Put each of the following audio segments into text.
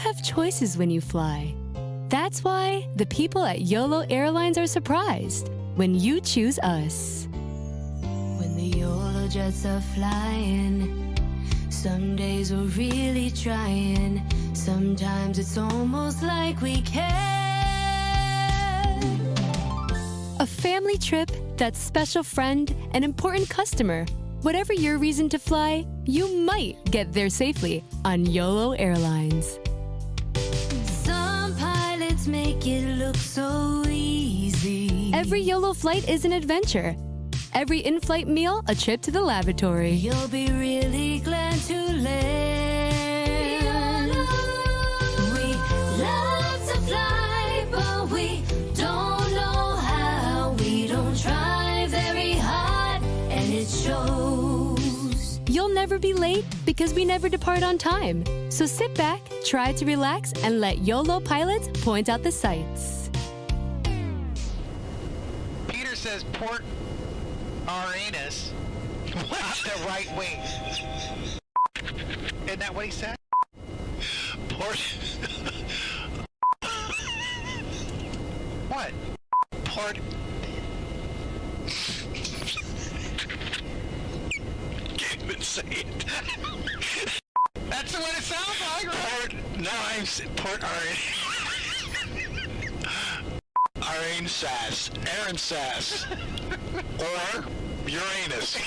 have choices when you fly. That's why the people at Yolo Airlines are surprised when you choose us. When the Yolo jets are flying, some days we're really trying. Sometimes it's almost like we care. A family trip, that special friend, an important customer. Whatever your reason to fly, you might get there safely on Yolo Airlines. Some pilots make it look so easy. Every Yolo flight is an adventure. Every in-flight meal, a trip to the lavatory. You'll be really glad to land. We love to fly, but we don't know how. We don't try very hard, and it shows. You'll never be late because we never depart on time. So sit back, try to relax, and let Yolo pilots point out the sights. Peter says port our anus, not the right wing. Isn't that what he said? Port. What? Port. Can't even say it. That's what it sounds like, right? No, I'm port Aaron Sass. Aaron Sass. Or Uranus.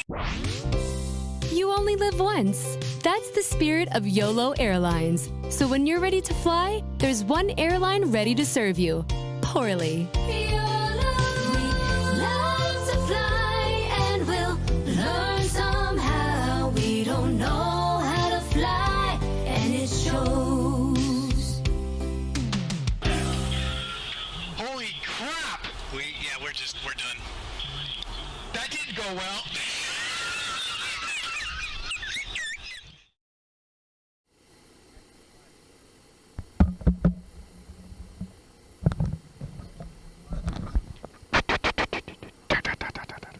You only live once. That's the spirit of Yolo Airlines. So when you're ready to fly, there's one airline ready to serve you. Poorly. Yolo, we love to fly, and we'll learn somehow. We don't know how to fly, and it shows. Holy crap! We're done. That didn't go well.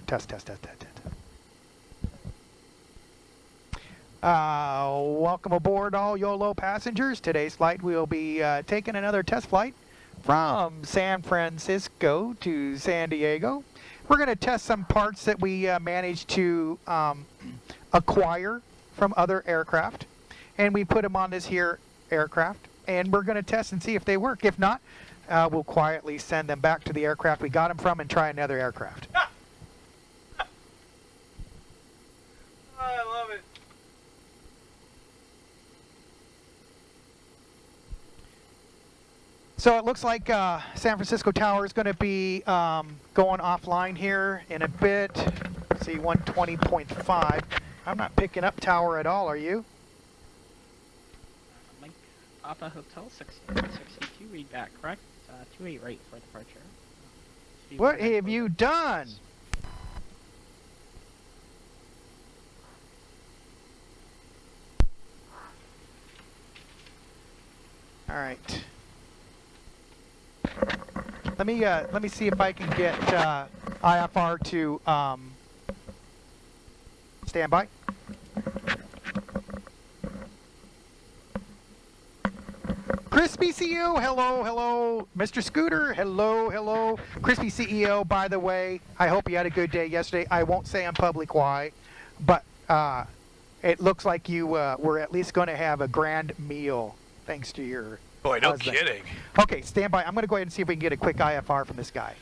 Test. Welcome aboard all YOLO passengers. Today's flight we'll be taking another test flight from San Francisco to San Diego. We're going to test some parts that we managed to acquire from other aircraft, and we put them on this here aircraft, and we're going to test and see if they work. If not, we'll quietly send them back to the aircraft we got them from and try another aircraft. I love it. So it looks like San Francisco Tower is going to be going offline here in a bit. See, 120.5. I'm not picking up tower at all, are you? Mike, Alpha Hotel 662, read back, correct? 28 right for departure. What have you done? All right. Let me see if I can get IFR to stand by. Crispy CEO, hello. Mr. Scooter, hello. Crispy CEO, by the way, I hope you had a good day yesterday. I won't say in public why, but it looks like you were at least going to have a grand meal thanks to your Boy, no husband. kidding. Okay, stand by. I'm going to go ahead and see if we can get a quick IFR from this guy.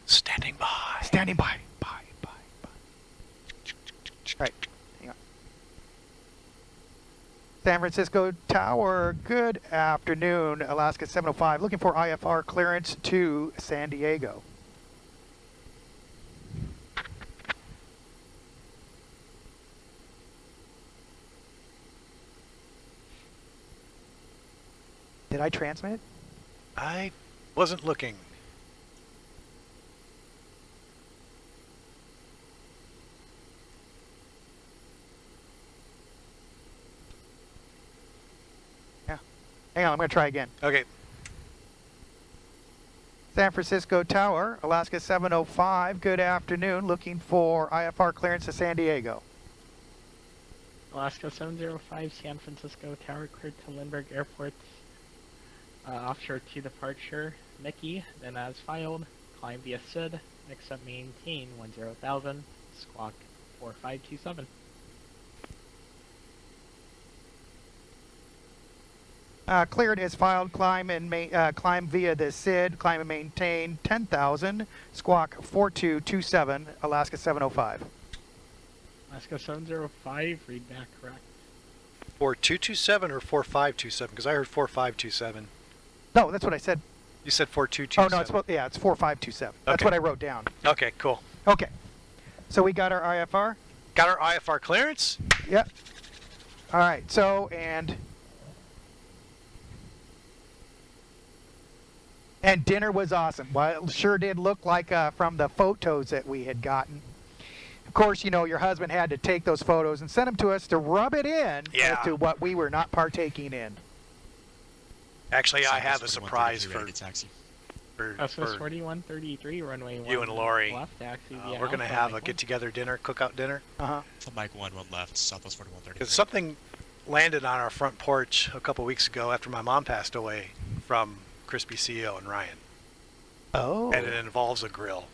Standing by. Standing by. Bye. All right. Hang on. San Francisco Tower, good afternoon. Alaska 705, looking for IFR clearance to San Diego. Did I transmit? I wasn't looking. Yeah. Hang on, I'm going to try again. Okay. San Francisco Tower, Alaska 705, good afternoon. Looking for IFR clearance to San Diego. Alaska 705, San Francisco Tower, cleared to Lindbergh Airport. Offshore to departure, Mickey, then as filed, climb via SID, next up maintain 10,000, squawk 4527. Cleared as filed. Climb via the SID. Climb and maintain 10,000. Squawk 4227. Alaska 705. Alaska 705, read back correct. 4227 or 4527? Because I heard 4527. No, that's what I said. You said Oh 4227. no, it's 4527. That's Okay. what I wrote down. Okay, cool. Okay. So we got our IFR. Got our IFR clearance? Yep. All right. So and dinner was awesome. Well, it sure did look like from the photos that we had gotten. Of course, you know, your husband had to take those photos and send them to us to rub it in Yeah. as to what we were not partaking in. Actually, I have a Southwest surprise 4133 for, ready to taxi. Southwest 4133, runway 1. you and Lori. Left, taxi via We're going to Alpha, have a Mike 1. get-together dinner, cookout dinner. Uh-huh. From Mike 1 left, Southwest 4133. Because something landed on our front porch a couple weeks ago after my mom passed away from Crispy CEO and Ryan. Oh. And it involves a grill.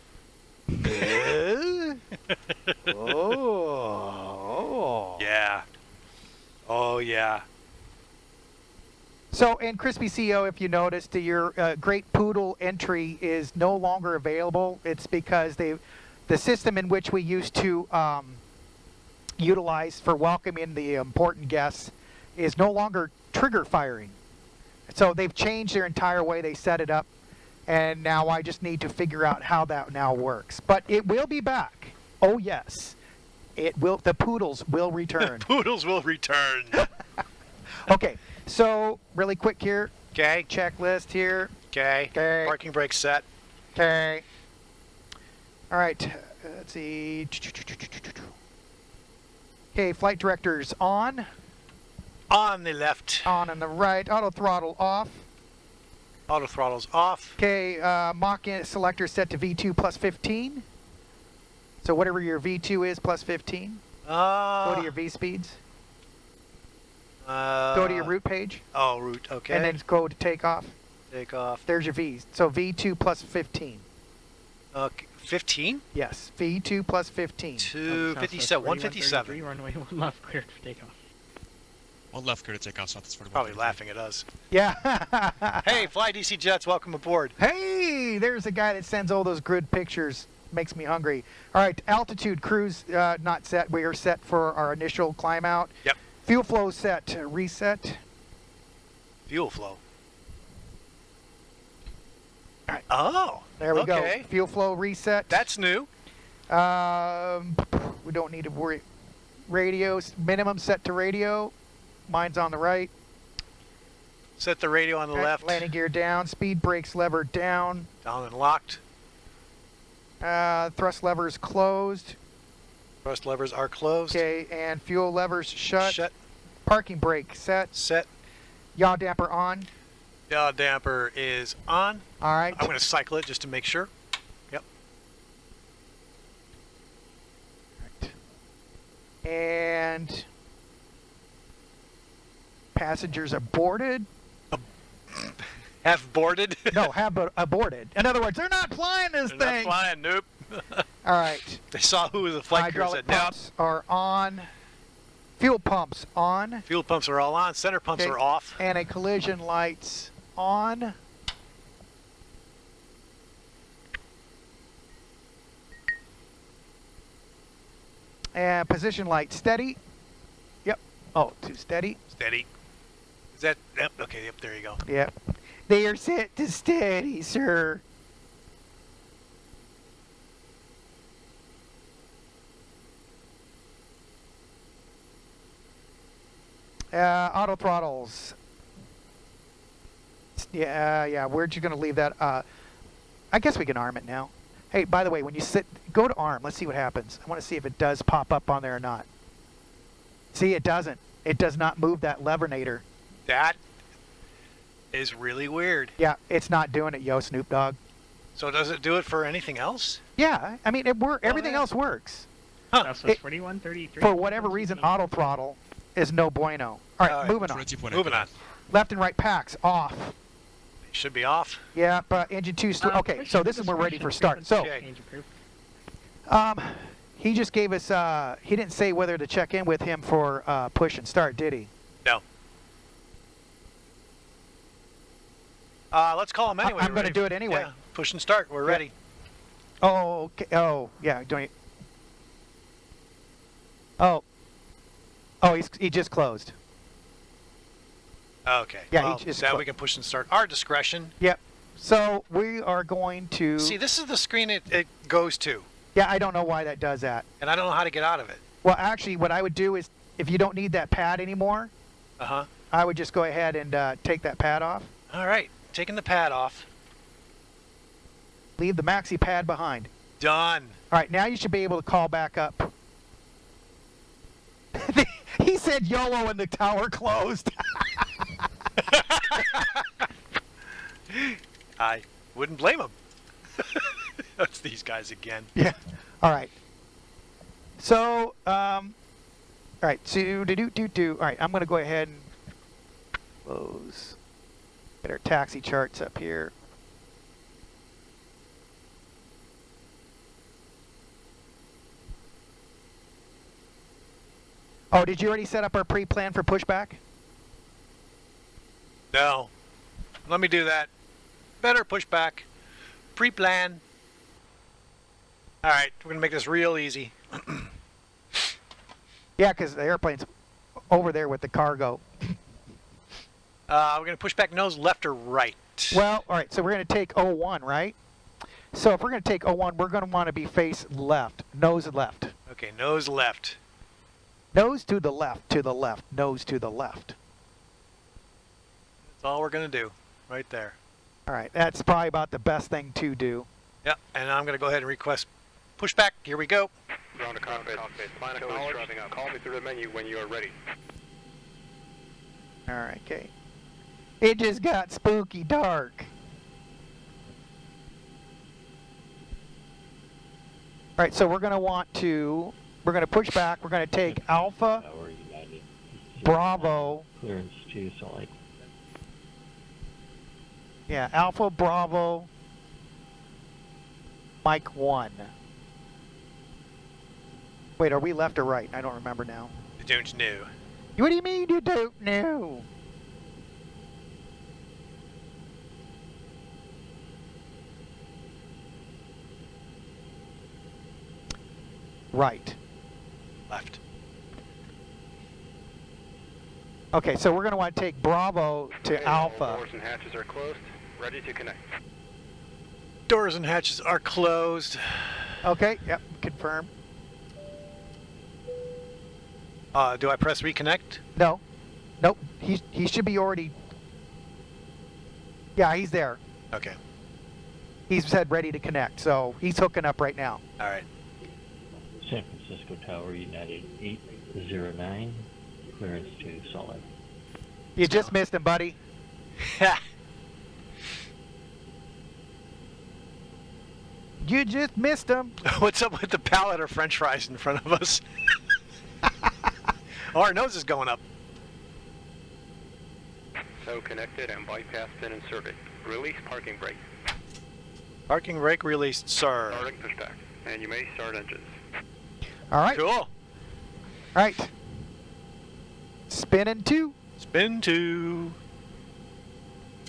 Oh. Yeah. Oh, yeah. So, and Crispy CEO, if you noticed, your Great Poodle entry is no longer available. It's because the system in which we used to utilize for welcoming the important guests is no longer trigger firing. So they've changed their entire way they set it up, and now I just need to figure out how that now works. But it will be back. Oh yes, it will. The poodles will return. Poodles will return. Okay, so really quick here, Okay. checklist here. Okay. Okay. Parking brake set. Okay. All right. Let's see. Okay, flight directors on. On the left. On the right. Auto throttle off. Auto throttles off. Okay, Mach selector set to V2 plus 15. So whatever your V2 is plus 15. Go to your V speeds. Go to your route page. Oh, route. Okay. And then go to takeoff. Take off. There's your V's. So V2 plus 15. Okay. 15? Yes, V2 plus 15. 257. 157. Runway 1 left, cleared for takeoff. One left, clear to take off, Southwest 4133. Probably laughing at us. Yeah. Hey, Fly DC Jets, welcome aboard. Hey, there's a guy that sends all those good pictures. Makes me hungry. All right, altitude cruise not set. We are set for our initial climb out. Yep. Fuel flow set. Reset. Fuel flow. All right. Oh. There we okay. go. Fuel flow reset. That's new. We don't need to worry. Radios minimum set to radio. Mine's on the right. Set the radio on the left. Landing gear down. Speed brakes lever down. Down and locked. Thrust levers closed. Thrust levers are closed. Okay, and fuel levers shut. Shut. Parking brake set. Set. Yaw damper on. Yaw damper is on. All right. I'm going to cycle it just to make sure. Yep. And passengers aborted. Have boarded. No, have aborted. In other words, they're not flying this They're thing. not flying. Nope. All right. They saw who was the flight crew. Hydraulic Said, "Nope." pumps are on. Fuel pumps on. Fuel pumps are all on. Center pumps Okay. are off. And a collision lights on. And position light steady. Yep. Oh, too steady. Steady. Is that? Yep. Okay. Yep. There you go. Yep. They are set to steady, sir. Auto throttles. Yeah. Where'd you gonna leave that? I guess we can arm it now. Hey, by the way, when you go to arm. Let's see what happens. I want to see if it does pop up on there or not. See, it doesn't. It does not move that levernator. That is really weird. Yeah, it's not doing it, yo, Snoop Dogg. So does it do it for anything else? Yeah, I mean, everything yeah. else works. Southwest 4133. For whatever reason, auto throttle is no bueno. All right, All right, moving on. 22.8. Moving on. Left and right packs off. Should be off. Yeah, but engine 2. Okay, so this is we're ready for start. So, Okay. he just gave us. He didn't say whether to check in with him for push and start, did he? No. Let's call him anyway. I'm going to do it anyway. Yeah, push and start. We're ready. Oh, okay. Oh, yeah. Don't you? Oh. Oh, he just closed. Okay. Yeah, well, he just now we can push and start. Our discretion. Yep. So we are going to. See, this is the screen it goes to, Yeah, I don't know why that does that. and I don't know how to get out of it. Well, actually, what I would do is, if you don't need that pad anymore, Uh-huh. I would just go ahead and take that pad off. All right. Taking the pad off. Leave the maxi pad behind. Done. All right, now you should be able to call back up. He said YOLO and the tower closed. I wouldn't blame him. That's these guys again. Yeah. All right. So, all right. So, do. All right, I'm going to go ahead and close. Get our taxi charts up here. Oh, did you already set up our pre-plan for pushback? No. Let me do that. Better pushback. Pre-plan. All right, we're going to make this real easy. Yeah, because the airplane's over there with the cargo. We're going to push back nose left or right. Well, all right, so we're going to take 01, right? So if we're going to take 01, we're going to want to be face left, nose left. Okay, nose left. Nose to the left, nose to the left. That's all we're going to do right there. All right, that's probably about the best thing to do. Yep, and I'm going to go ahead and request pushback. Here we go. Ground to cockpit. Plan acknowledged. Driving out. Call me through the menu when you are ready. All right, okay. It just got spooky dark. All right, so we're going to push back. We're going to take Alpha, Bravo. Clearance to solid. Yeah, Alpha, Bravo, Mike 1. Wait, are we left or right? I don't remember now. I don't know. What do you mean you don't know? Right. Left. Okay, so we're going to want to take Bravo to Okay, Alpha. all doors and hatches are closed. Ready to connect. Doors and hatches are closed. Okay, yep, confirm. Do I press reconnect? No. Nope, he should be already... Yeah, he's there. Okay. He's said ready to connect, so he's hooking up right now. All right. San Francisco Tower United 809. Clearance to solid. You just missed him, buddy. You just missed him. What's up with the pallet of French fries in front of us? Oh, our nose is going up. So connected and bypass pin inserted. Release parking brake. Parking brake released, sir. Starting pushback. And you may start engines. All right. Cool. All right. Spinning 2. Spin 2.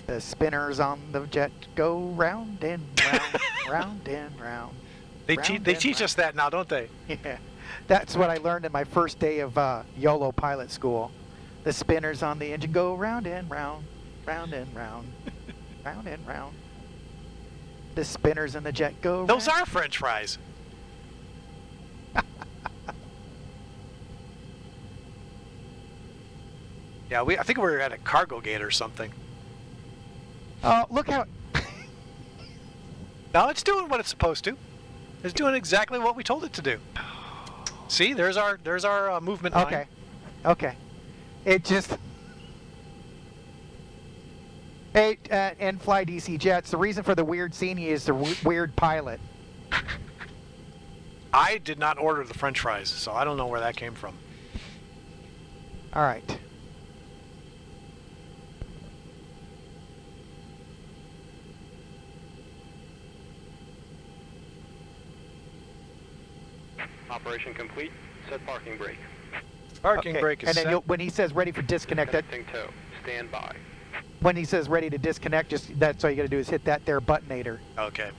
The spinners on the jet go round and round, round and round. They Round teach and us that now, don't they? Yeah, that's what I learned in my first day of YOLO pilot school. The spinners on the engine go round and round, round and round, round and round. The spinners in the jet go Those round. are French fries. Yeah, I think we were at a cargo gate or something. Oh, look how... Now it's doing what it's supposed to. It's doing exactly what we told it to do. See, there's our movement line. Okay, okay. It just... Hey, and fly DC jets. The reason for the weird scene is the weird pilot. I did not order the French fries, so I don't know where that came from. All right. Operation complete. Set parking brake. Parking Okay, brake is and then set. you'll, when he says ready for disconnect, that, Connecting tow. Stand by. when he says ready to disconnect, just that's all you got to do is hit that there buttonator. Okay.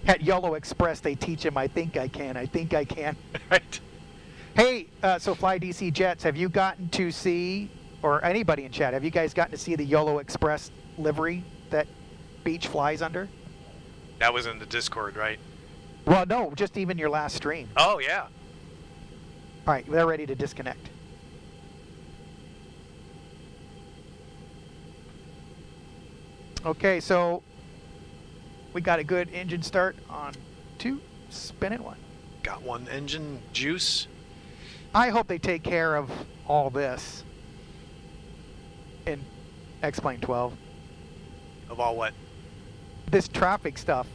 At Yolo Express, they teach him, I think I can, I think I can. Right. Hey, so Fly DC Jets, have you gotten to see, or anybody in chat, have you guys gotten to see the Yolo Express livery that Beach flies under? That was in the Discord, right? Well, no, just even your last stream. Oh, yeah. All right, they're ready to disconnect. Okay, so we got a good engine start on 2, spinning 1. Got one engine juice. I hope they take care of all this in Xplane 12. Of all what? This traffic stuff.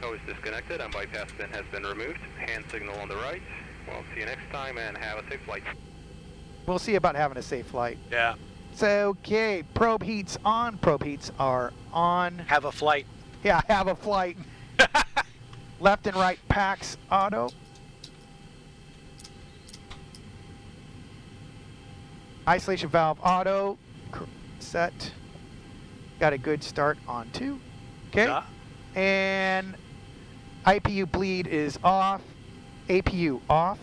Tow is disconnected and bypass pin has been removed. Hand signal on the right. Well, see you next time and have a safe flight. We'll see about having a safe flight. Yeah. So, okay, probe heats on. Probe heats are on. Have a flight. Yeah, have a flight. Left and right packs auto. Isolation valve auto. Set. Got a good start on 2. Okay. Yeah. And IPU bleed is off. APU off.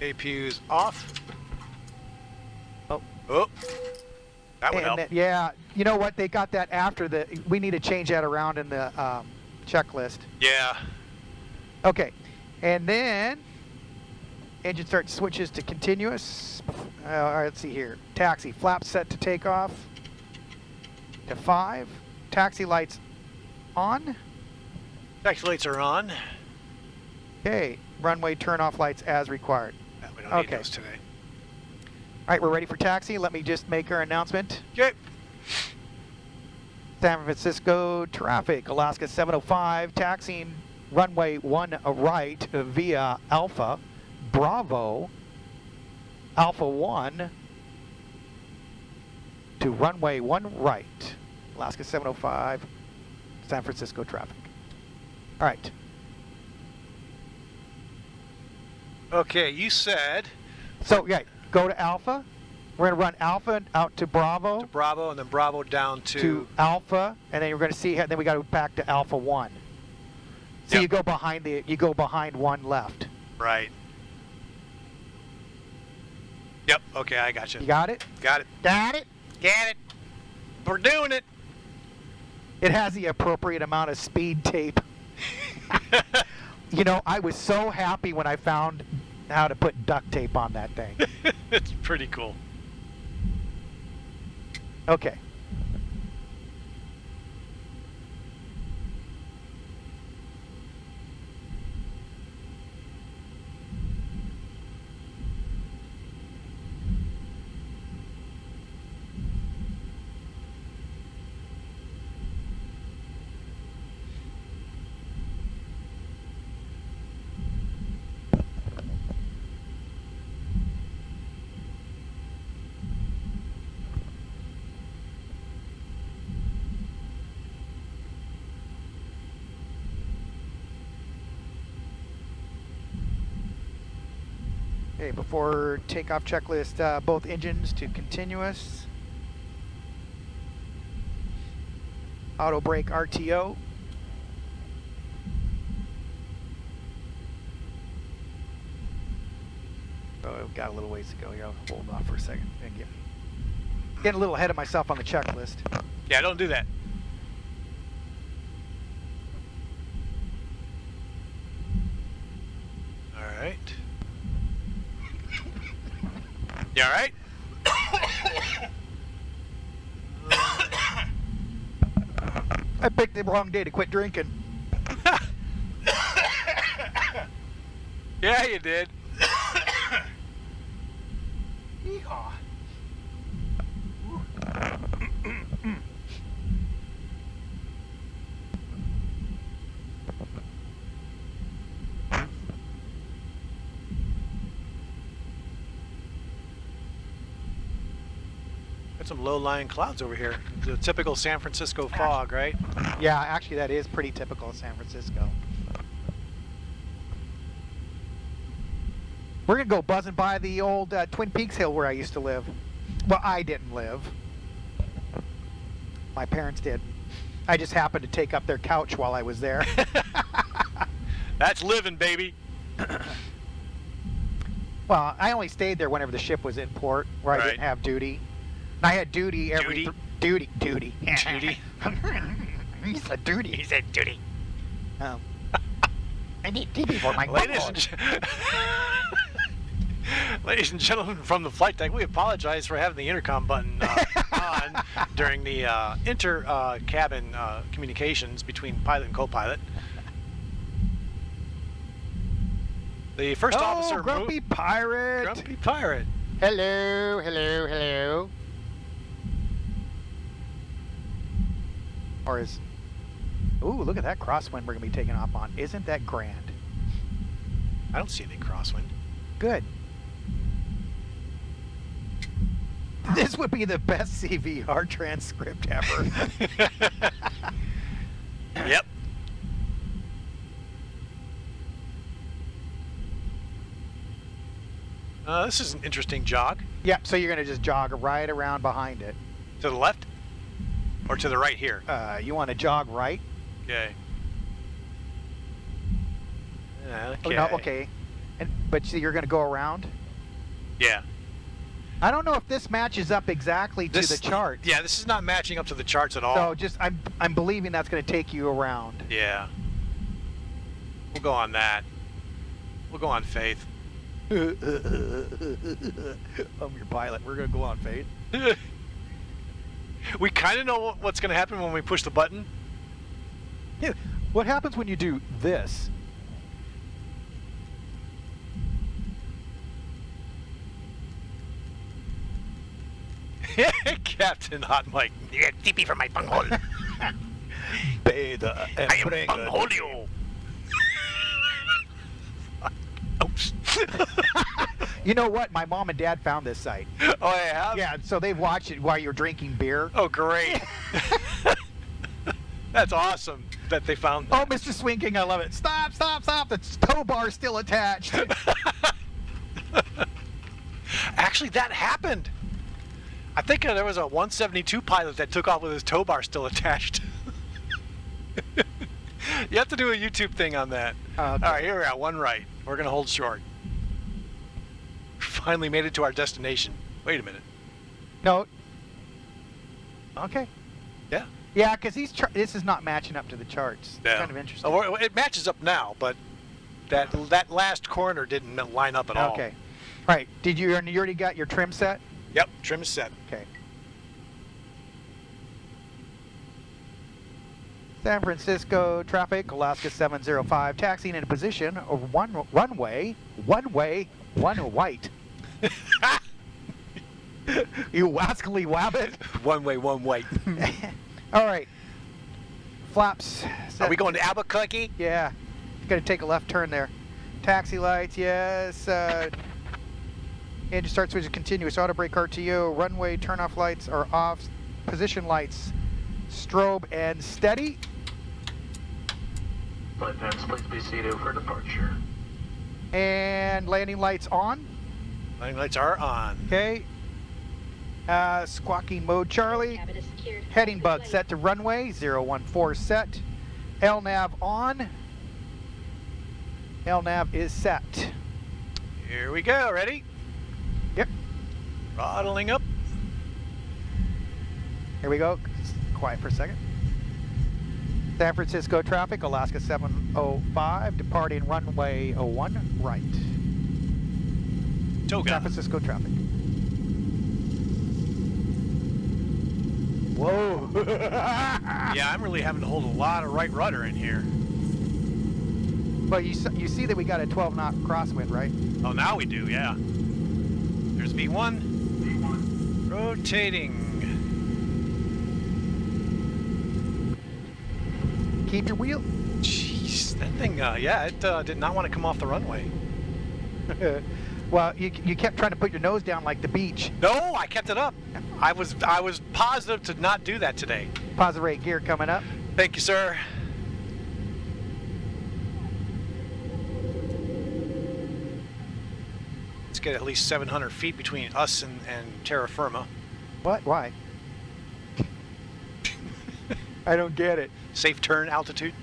APU's off. Oh. Oh. That would And help. then, yeah, you know what? They got that after the. We need to change that around in the checklist. Yeah. Okay, and then engine start switches to continuous. All right, let's see here. Taxi flaps set to takeoff. To 5. Taxi lights on. Taxi lights are on. Okay, runway turn off lights as required. We don't need Okay. those today. All right, we're ready for taxi. Let me just make our announcement. Okay. San Francisco traffic, Alaska 705, taxiing runway 1 right via Alpha, Bravo, Alpha 1 to runway 1 right, Alaska 705, San Francisco traffic. All right. Okay, you said So, yeah, go to Alpha. We're going to run Alpha out to Bravo. to Bravo and then Bravo down to Alpha, and then you're going to see. Then we got to go back to Alpha 1. So Yep. you go behind the. You go behind 1 left. Right. Yep. Okay, I got you. You got it? Got it. Got it? Get it. We're doing it. It has the appropriate amount of speed tape. You know, I was so happy when I found how to put duct tape on that thing. It's pretty cool. Okay. Okay, before takeoff checklist, both engines to continuous. Auto brake RTO. Oh, I've got a little ways to go here. I'll hold off for a second. Getting a little ahead of myself on the checklist. Yeah, don't do that. All right. You all right? I picked the wrong day to quit drinking. Yeah, you did. Yeehaw. Got some low-lying clouds over here. The typical San Francisco fog, right? Yeah, actually that is pretty typical of San Francisco. We're gonna go buzzing by the old Twin Peaks Hill where I used to live. Well, I didn't live. My parents did. I just happened to take up their couch while I was there. That's living, baby. Well, I only stayed there whenever the ship was in port, where I didn't have duty. And I had duty every Duty? duty. Duty? He said duty. He said duty. I need duty for my Ladies and gentlemen from the flight deck, we apologize for having the intercom button on during the inter-cabin communications between pilot and co-pilot. The first officer... Grumpy Pirate! Grumpy Pirate. Hello, hello, hello. Or is... Ooh, look at that crosswind we're going to be taking off on. Isn't that grand? I don't see any crosswind. Good. This would be the best CVR transcript ever. Yep. This is an interesting jog. Yeah, so you're going to just jog right around behind it. To the left? Or to the right here? You want to jog right? Okay. Okay. Oh, no, okay. But see, you're going to go around? Yeah. I don't know if this matches up exactly to the chart. Yeah, this is not matching up to the charts at all. So just, I'm believing that's going to take you around. Yeah. We'll go on that. We'll go on faith. I'm your pilot. We're going to go on faith. We kind of know what's going to happen when we push the button. Yeah. What happens when you do this? Captain Hot Mike. Yeah, TP for my bunghole. Bathe I am bungholio. Oops. You know what? My mom and dad found this site. Oh, I have? Yeah, so they've watched it while you're drinking beer. Oh, great. That's awesome that they found that. Oh, Mr. Swinking, I love it. Stop, stop, stop. The tow bar's still attached. Actually, that happened. I think there was a 172 pilot that took off with his tow bar still attached. You have to do a YouTube thing on that. Okay. All right, here we are, one right. We're going to hold short. Finally made it to our destination. Wait a minute. No. Okay. Yeah. Yeah, because this is not matching up to the charts. Yeah. It's kind of interesting. Oh, it matches up now, but that last corner didn't line up at all. Okay. All right. You already got your trim set? Yep, trim is set. Okay. San Francisco traffic, Alaska 705, taxiing in a position of one white. You wascally wabbit. One way, one white. All right. Flaps. Are we going to Albuquerque? Yeah. Got to take a left turn there. Taxi lights, yes. Engine start switch is continuous. Auto brake RTO. Runway turn-off lights are off. Position lights, strobe and steady. Flight plans, please be seated for departure. And landing lights on. Landing lights are on. Okay. Squawking mode Charlie. Heading bug set to runway 014 set. LNAV on. LNAV is set. Here we go. Ready? Yep. Throttling up. Here we go. Quiet for a second. San Francisco traffic, Alaska 705, departing runway 01 right. Toga. San Francisco traffic. Whoa. Yeah, I'm really having to hold a lot of right rudder in here. Well, you see that we got a 12-knot crosswind, right? Oh, now we do, yeah. There's V1. V1. Rotating. Keep your wheel. Jeez, that thing, yeah, it did not want to come off the runway. Well, you kept trying to put your nose down like the beach. No, I kept it up. I was positive to not do that today. Positive rate gear coming up. Thank you, sir. Let's get at least 700 feet between us and terra firma. What? Why? I don't get it. Safe turn altitude.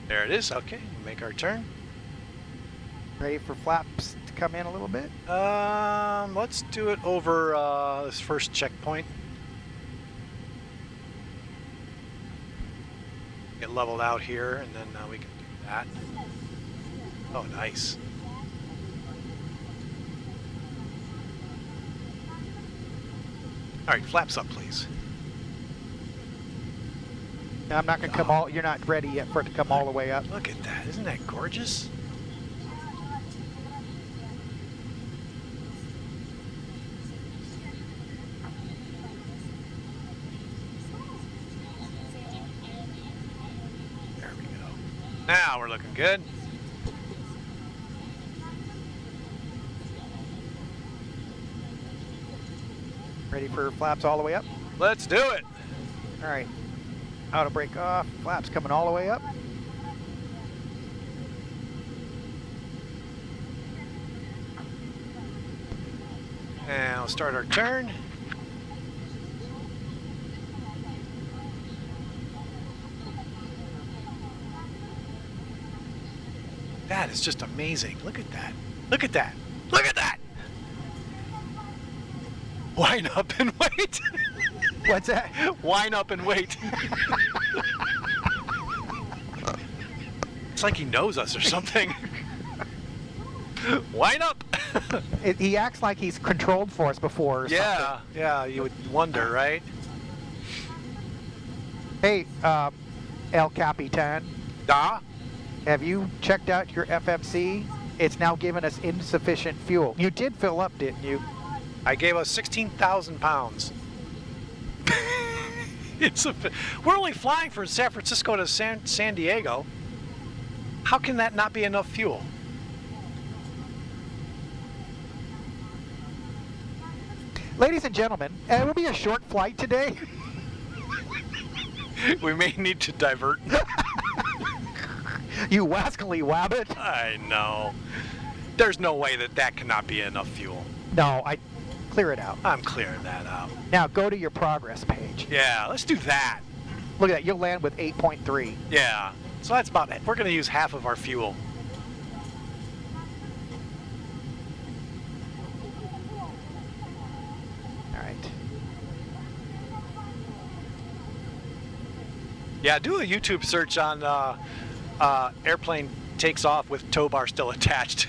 There it is. Okay, make our turn. Ready for flaps to come in a little bit? Let's do it over this first checkpoint. Get leveled out here, and then we can do that. Oh, nice. All right, flaps up, please. No, I'm not going to come all. You're not ready yet for it to come all the way up. Look at that. Isn't that gorgeous? There we go. Now we're looking good. Ready for flaps all the way up? Let's do it. All right. Auto brake off. Flaps coming all the way up. And we'll start our turn. That is just amazing. Look at that. Look at that. Look at that. Wind up and wait. What's that? Wind up and wait. It's like he knows us or something. Wind up. He acts like he's controlled for us before or Yeah, something. yeah, you would wonder, right? Hey, El Capitan, Da? have you checked out your FMC? It's now giving us insufficient fuel. You did fill up, didn't you? I gave us 16,000 pounds. We're only flying from San Francisco to San Diego. How can that not be enough fuel? Ladies and gentlemen, it will be a short flight today. We may need to divert. You wascally wabbit. I know. There's no way that cannot be enough fuel. No, I clear it out. I'm clearing that out. Now go to your progress page. Yeah, let's do that. Look at that, you'll land with 8.3. Yeah. So that's about it. We're going to use half of our fuel. All right. Yeah, do a YouTube search on airplane takes off with tow bar still attached.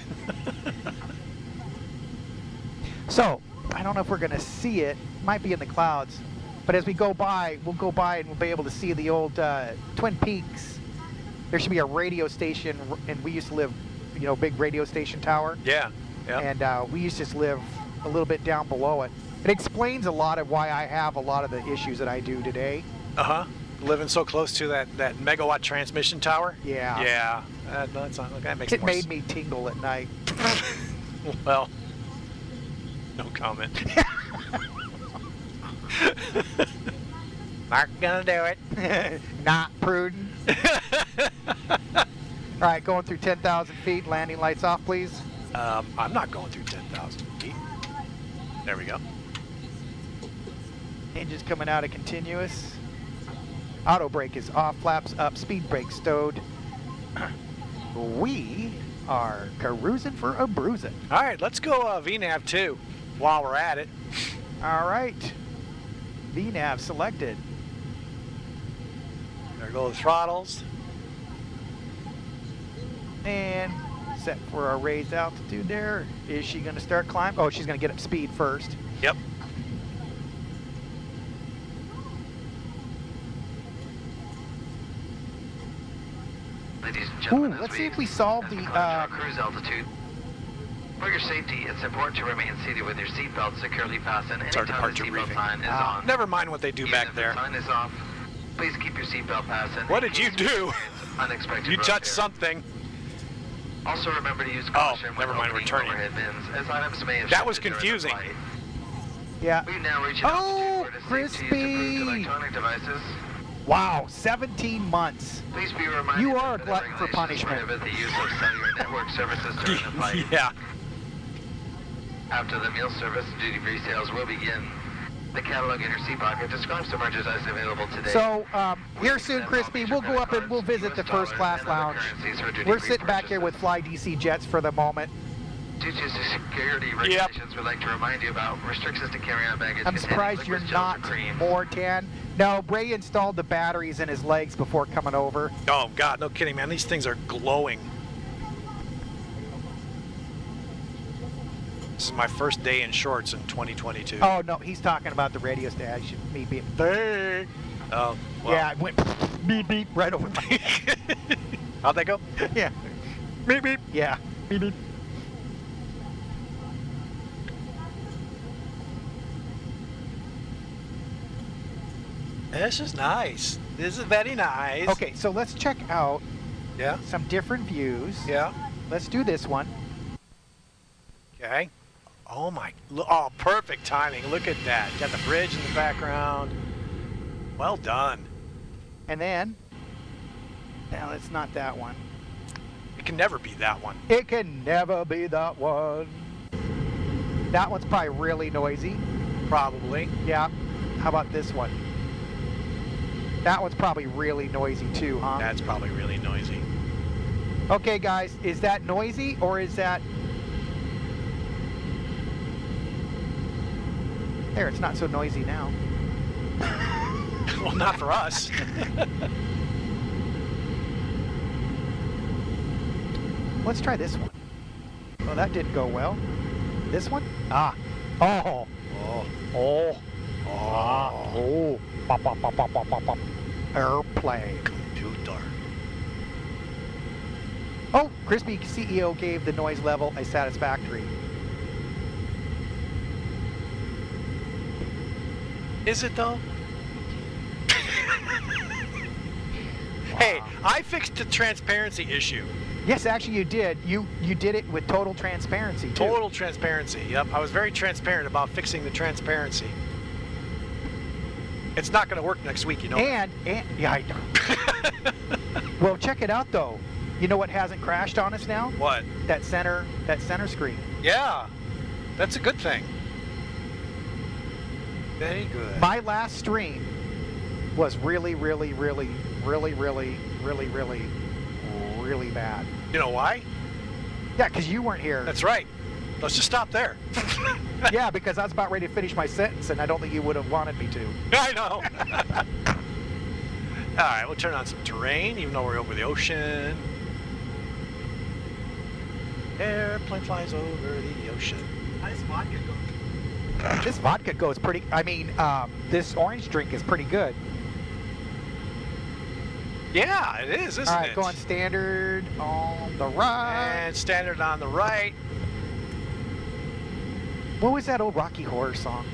So, I don't know if we're going to see it. Might be in the clouds. But as we go by, we'll go by and we'll be able to see the old Twin Peaks. There should be a radio station, and we used to live, you know, big radio station tower. Yeah, yeah. And we used to just live a little bit down below it. It explains a lot of why I have a lot of the issues that I do today. Uh-huh. Living so close to that megawatt transmission tower? Yeah. Yeah. That's not, that makes It more made me tingle at night. Well, no comment. Not gonna do it. Not prudent. All right, going through 10,000 feet. Landing lights off, please. I'm not going through 10,000 feet. There we go. Engines coming out of continuous. Auto brake is off. Flaps up. Speed brake stowed. We are cruising for a bruising. All right, let's go VNAV 2 while we're at it. All right. VNAV selected. There go the throttles. And set for our raised altitude there. Is she going to start climbing? Oh, she's going to get up speed first. Yep. Ladies and Ooh, gentlemen, as let's see if we solve the... our cruise altitude. For your safety, it's important to remain seated with your seatbelt securely fastened It's our anytime the departure seatbelt briefing. sign is on. Never mind what they do Even back if there. the sign is off, please keep your seatbelt fastened. What in did you case do? experience Unexpected You road touched failure. something. Also remember to use caution when never mind, we're opening turning. overhead bins, as items may have That was shifted during the confusing. flight. Yeah. We've now reached Oh, an altitude where the safety is crispy. approved electronic devices. Wow, 17 months. Please be reminded You are a that the glutton for regulations punishment. prohibit the use of cellular network services during the flight. Yeah. After the meal service, duty-free sales will begin. The catalog in your seat pocket describes the merchandise available today. So, here soon, Crispy, we'll go up and we'll visit the first class lounge. We're sitting back here with Fly DC Jets for the moment. Due to security regulations, we'd like to remind you about restrictions to carry on baggage. I'm containing surprised you're liquids, gels, or not creams. more tan. No, Bray installed the batteries in his legs before coming over. Oh God, no kidding, man. These things are glowing. This is my first day in shorts in 2022. Oh, no, he's talking about the radio station. Me being, hey. Oh, well. Yeah, it went beep, beep, right over my head. How'd that go? Yeah. Beep, beep. Yeah. Beep, beep. This is nice. This is very nice. Okay, so let's check out Yeah. some different views. Yeah. Let's do this one. Okay. Oh my. Oh, perfect timing. Look at that. Got the bridge in the background. Well done. And then, now it's not that one. It can never be that one. It can never be that one. That one's probably really noisy. Probably. Yeah. How about this one? That one's probably really noisy too, huh? That's probably really noisy. Okay, guys, is that noisy or is that... There, it's not so noisy now. Well, not for us. Let's try this one. Well, that didn't go well. This one? Ah. Oh. Oh. Oh. Ah. Oh. Pop, pop, pop, pop, pop, pop, pop. Airplane. Computer. Oh, Crispy CEO gave the noise level a satisfactory. Is it though? Hey, I fixed the transparency issue. Yes, actually you did. You did it with total transparency too. Total transparency. Yep, I was very transparent about fixing the transparency. It's not going to work next week, you know. And yeah, I know. Well, check it out though. You know what hasn't crashed on us now? What? That center screen. Yeah, that's a good thing. Very good. My last stream was really bad. You know why? Yeah, because you weren't here. That's right. Let's just stop there. Yeah, because I was about ready to finish my sentence, and I don't think you would have wanted me to. I know. All right, we'll turn on some terrain, even though we're over the ocean. Airplane flies over the ocean. How does vodka go? This vodka goes pretty. I mean, this orange drink is pretty good. Yeah, it is, isn't All right, it? go on standard on the right. And standard on the right. What was that old Rocky Horror song?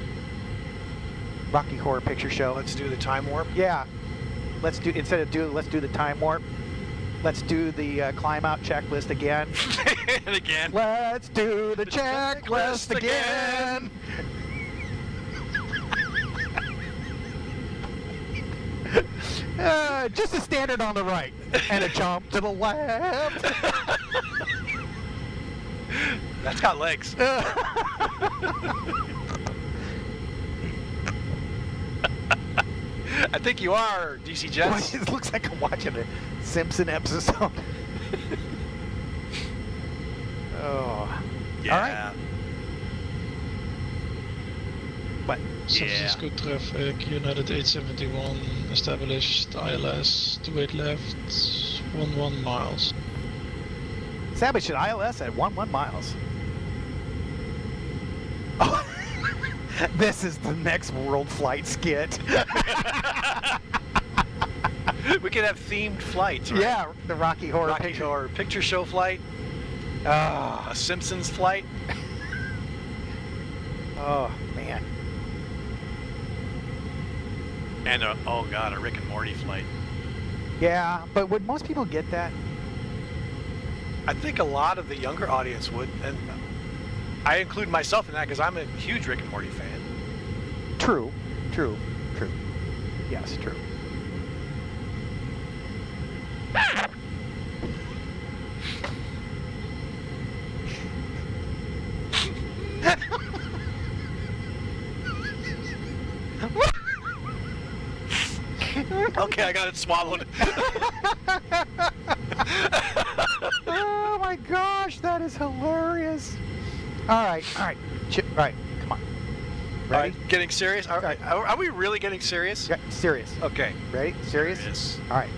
Rocky Horror Picture Show. Let's do the time warp. Yeah. Let's do let's do the time warp. Let's do the climb out checklist again. And again. Let's do the checklist again. Just a standard on the right and a jump to the left. That's got legs. I think you are, DC Jets. It looks like I'm watching a Simpson episode. Oh. Yeah. All right. What? San Yeah. Francisco traffic, United 871 established, ILS 28 left, 11 miles. Established at ILS at 11 miles. Oh. This is the next world flight skit. We could have themed flights, right? Yeah, the Rocky Horror Rocky Picture. Horror Picture Show flight. Oh. A Simpsons flight. Oh, man. And oh god, a Rick and Morty flight. Yeah, but would most people get that? I think a lot of the younger audience would, and I include myself in that because I'm a huge Rick and Morty fan. True. Yes, true. Okay, I got it swallowed. Oh my gosh, that is hilarious. All right. All right, come on. Ready? All right, getting serious? Are we really getting serious? Yeah, serious. Okay. Ready? Serious? Yes. All right.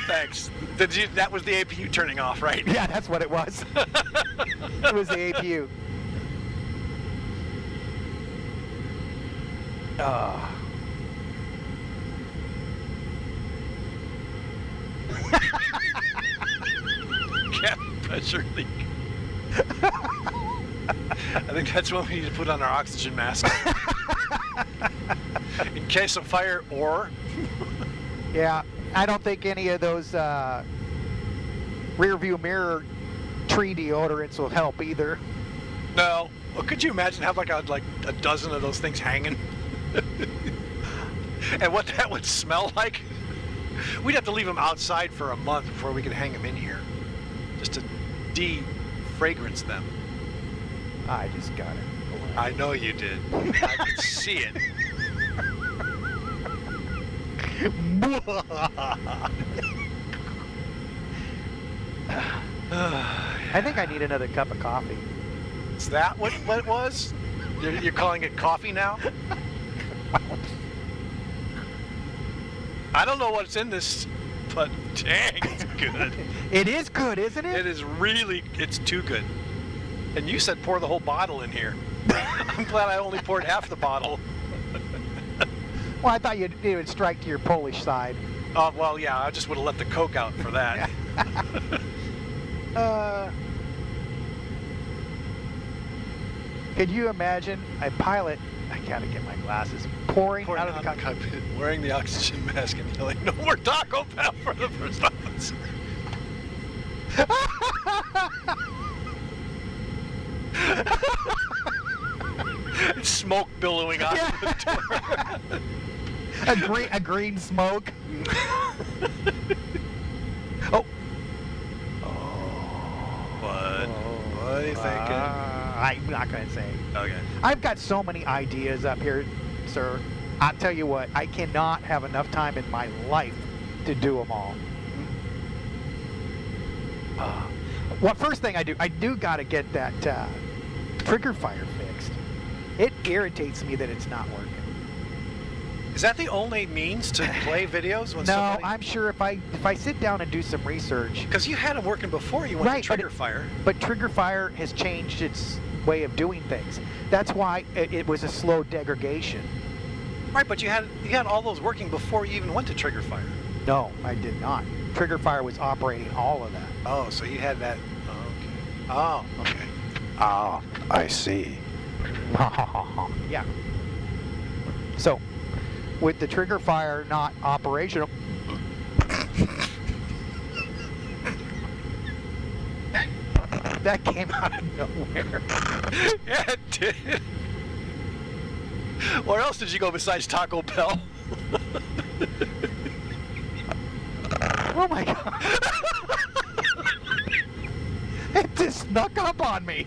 Thanks. That was the APU turning off, right? Yeah, that's what it was. It was the APU. Cabin pressure leak. I think that's when we need to put on our oxygen mask. In case of fire or... Yeah, I don't think any of those rear view mirror tree deodorants will help either. No. Well, could you imagine having like a dozen of those things hanging? And what that would smell like? We'd have to leave them outside for a month before we could hang them in here. Just to de-fragrance them. I just got it. I know you did. I could see it. I think I need another cup of coffee. Is that what it was? You're calling it coffee now? I don't know what's in this, but dang, it's good. It is good, isn't it? It is really, it's too good. And you said pour the whole bottle in here. I'm glad I only poured half the bottle. Well, I thought it would strike to your Polish side. Well, yeah, I just would have let the Coke out for that. Could you imagine a pilot, I gotta get my glasses, pouring out of the cockpit, wearing the oxygen mask and yelling, "No more Taco Bell for the first officer." Smoke billowing out of the door. a green smoke. Oh. What are you thinking? I'm not going to say. Okay. I've got so many ideas up here, sir. I'll tell you what, I cannot have enough time in my life to do them all. Well, first thing I do got to get that trigger fire fixed. It irritates me that it's not working. Is that the only means to play videos when No, somebody... I'm sure if I sit down and do some research. Because you had them working before you went to trigger fire. But trigger fire has changed its way of doing things. That's why it was a slow degradation. Right, but you had all those working before you even went to trigger fire. No, I did not. Trigger fire was operating all of that. Oh, so you had that. Oh, okay. Ah, I see. Yeah. So, with the trigger fire not operational, that came out of nowhere. Yeah, it did. Where else did you go besides Taco Bell? Oh my God. It just snuck up on me.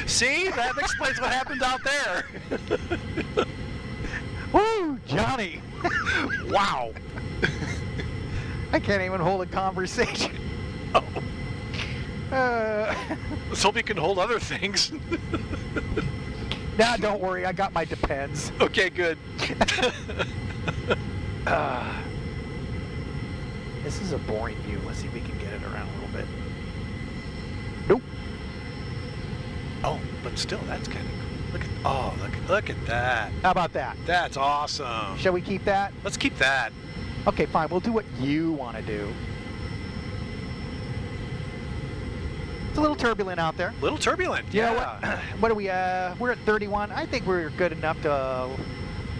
See? That explains what happened out there. Woo, Johnny. Wow. I can't even hold a conversation. Oh. Let's hope you can hold other things. Nah, don't worry. I got my depends. Okay, good. This is a boring view. Let's see if we can get it around a little bit. Nope. Oh, but still, that's kind of cool. Look at that. How about that? That's awesome. Shall we keep that? Let's keep that. Okay, fine. We'll do what you want to do. It's a little turbulent out there. Little turbulent. You know Yeah. what are we, we're at 31. I think we're good enough to